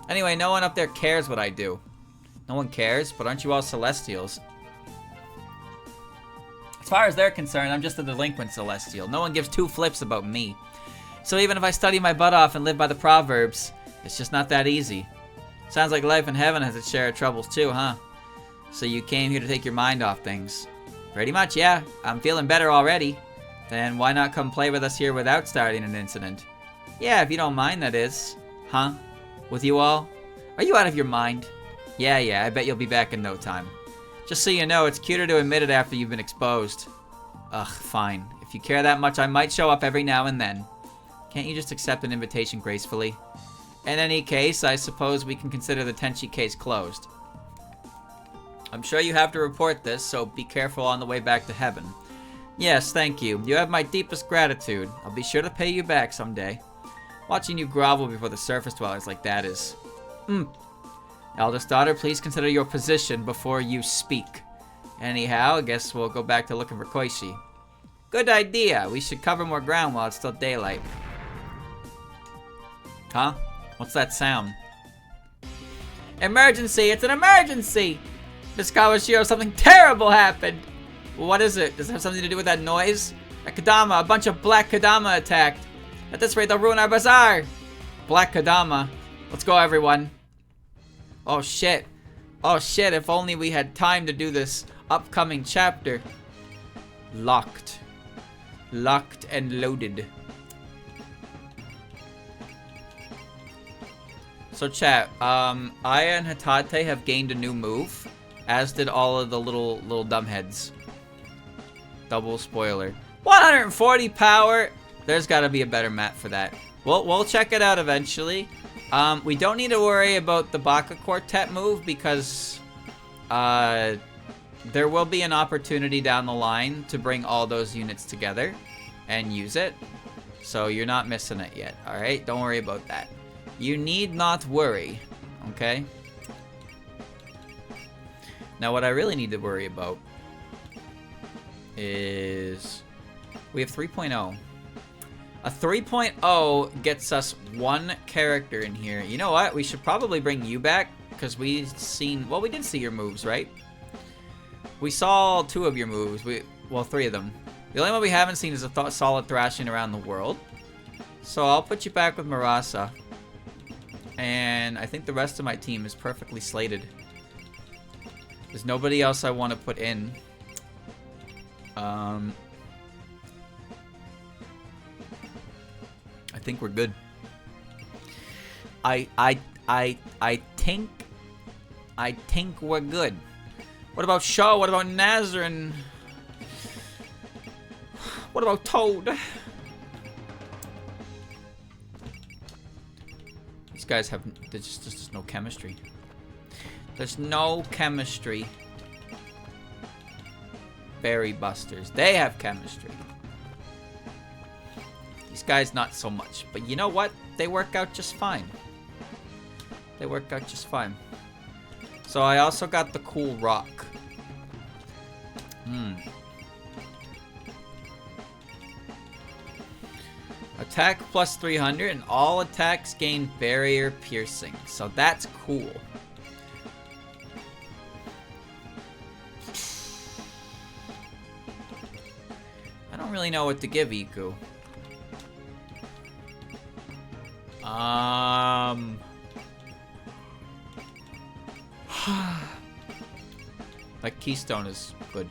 Anyway, no one up there cares what I do. No one cares, but aren't you all Celestials? As far as they're concerned, I'm just a delinquent Celestial. No one gives 2 flips about me. So even if I study my butt off and live by the proverbs, it's just not that easy. Sounds like life in heaven has its share of troubles too, huh? So you came here to take your mind off things. Pretty much, yeah. I'm feeling better already. Then why not come play with us here without starting an incident? Yeah, if you don't mind, that is. Huh? With you all? Are you out of your mind? Yeah, I bet you'll be back in no time. Just so you know, it's cuter to admit it after you've been exposed. Ugh, fine. If you care that much, I might show up every now and then. Can't you just accept an invitation gracefully? In any case, I suppose we can consider the Tenchi case closed. I'm sure you have to report this, so be careful on the way back to heaven. Yes, thank you. You have my deepest gratitude. I'll be sure to pay you back someday. Watching you grovel before the surface dwellers like that is... Eldest daughter, please consider your position before you speak. Anyhow, I guess we'll go back to looking for Koichi. Good idea. We should cover more ground while it's still daylight. Huh? What's that sound? Emergency! It's an emergency! Miss Kawashiro, something terrible happened! What is it? Does it have something to do with that noise? A Kadama, a bunch of black Kadama attacked. At this rate, they'll ruin our bazaar! Black Kadama. Let's go, everyone. Oh shit. Oh shit, if only we had time to do this upcoming chapter. Locked. Locked and loaded. So chat, Aya and Hatate have gained a new move, as did all of the little dumbheads. Double spoiler. 140 power! There's gotta be a better map for that. We'll check it out eventually. We don't need to worry about the Baka Quartet move because there will be an opportunity down the line to bring all those units together and use it. So you're not missing it yet, alright? Don't worry about that. You need not worry, okay? Now what I really need to worry about is we have 3.0. A 3.0 gets us one character in here. You know what? We should probably bring you back because we did see your moves, right? We saw 2 of your moves. Well, 3 of them. The only one we haven't seen is a solid thrashing around the world. So I'll put you back with Marasa. And I think the rest of my team is perfectly slated. There's nobody else I want to put in. I think we're good. I think we're good. What about Shaw? What about Nazar? And what about Toad? These guys have there's just no chemistry. There's no chemistry. Berry Busters, they have chemistry. These guys not so much, but you know what? They work out just fine. They work out just fine. So I also got the cool rock. Attack plus 300 and all attacks gain barrier piercing. So that's cool. I don't really know what to give Iku. Like Keystone is good.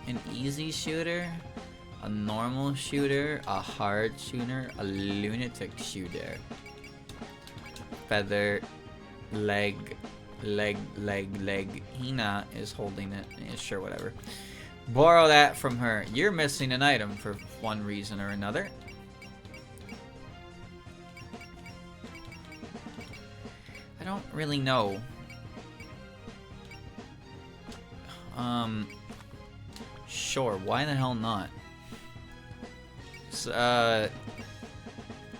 An easy shooter, a normal shooter, a hard shooter, a lunatic shooter. Feather, leg. Hina is holding it. Yeah, sure, whatever. Borrow that from her. You're missing an item for one reason or another. I don't really know. Sure, why the hell not?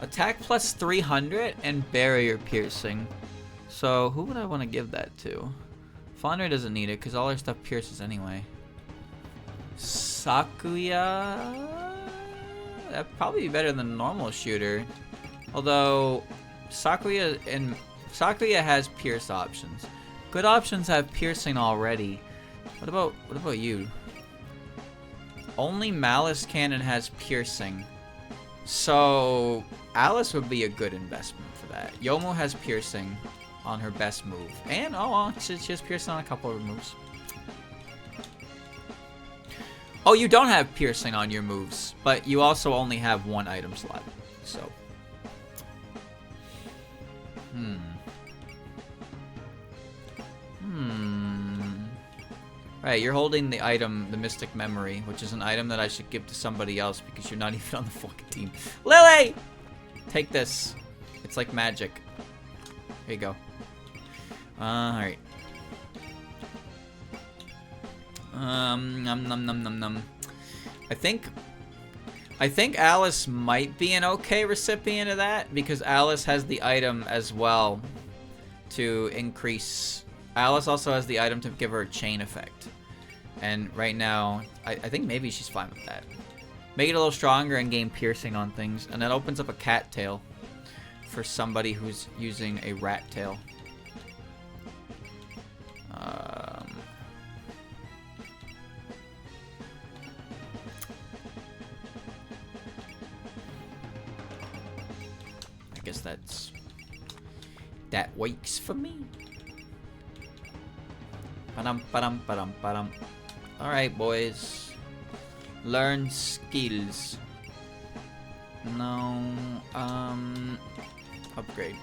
Attack plus 300 and barrier piercing. So, who would I want to give that to? Fonder doesn't need it because all her stuff pierces anyway. Sakuya? That'd probably be better than a normal shooter. Although, Sakuya has pierce options. Good options have piercing already. What about you? Only Malice Cannon has piercing. So, Alice would be a good investment for that. Yomo has piercing on her best move. And, she has piercing on a couple of moves. Oh, you don't have piercing on your moves, but you also only have one item slot. So. Alright, you're holding the item, the Mystic Memory, which is an item that I should give to somebody else because you're not even on the fucking team. Lily! Take this. It's like magic. Here you go. Alright. Num. I think Alice might be an okay recipient of that because Alice has the item as well to increase. Alice also has the item to give her a chain effect. And right now, I think maybe she's fine with that. Make it a little stronger and gain piercing on things. And that opens up a cat tail for somebody who's using a rat tail. I guess that works for me. Ba-dum. Alright, boys. Learn skills. No, upgrade.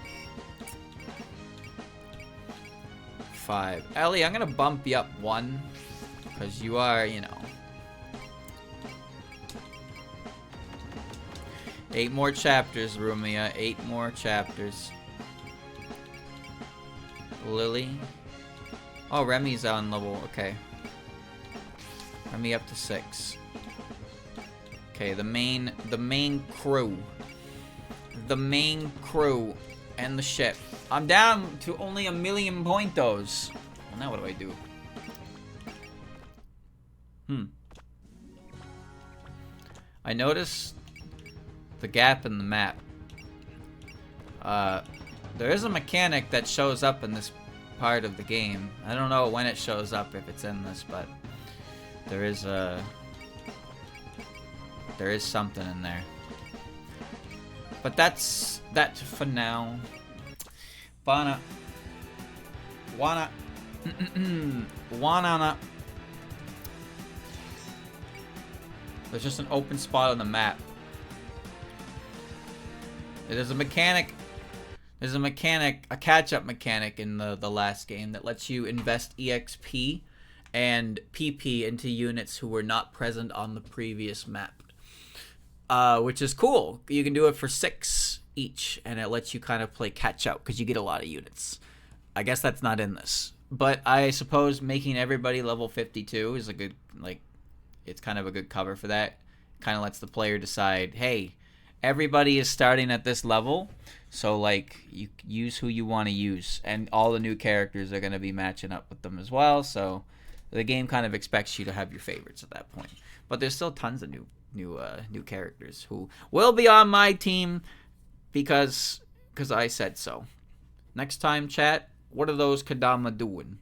5. Ellie, I'm gonna bump you up 1. Because you are, you know. 8 more chapters, Rumia. 8 more chapters. Lily. Oh, Remy's on level. Okay. Remy up to 6. Okay, the main crew. The main crew and the ship. I'm down to only 1,000,000 pointos. Well, now what do I do? I noticed the gap in the map. There is a mechanic that shows up in this part of the game. I don't know when it shows up, if it's in this, but there is something in there. But that's that for now. Wanna. There's just an open spot on the map. There's a mechanic. There's a catch-up mechanic in the last game that lets you invest EXP and PP into units who were not present on the previous map. Which is cool. You can do it for 6 each, and it lets you kind of play catch-up because you get a lot of units. I guess that's not in this. But I suppose making everybody level 52 is a good, like, it's kind of a good cover for that. Kind of lets the player decide, hey, everybody is starting at this level, so like you use who you want to use, and all the new characters are going to be matching up with them as well. So the game kind of expects you to have your favorites at that point. But there's still tons of new characters who will be on my team because I said so. Next time, chat, what are those Kadama doing?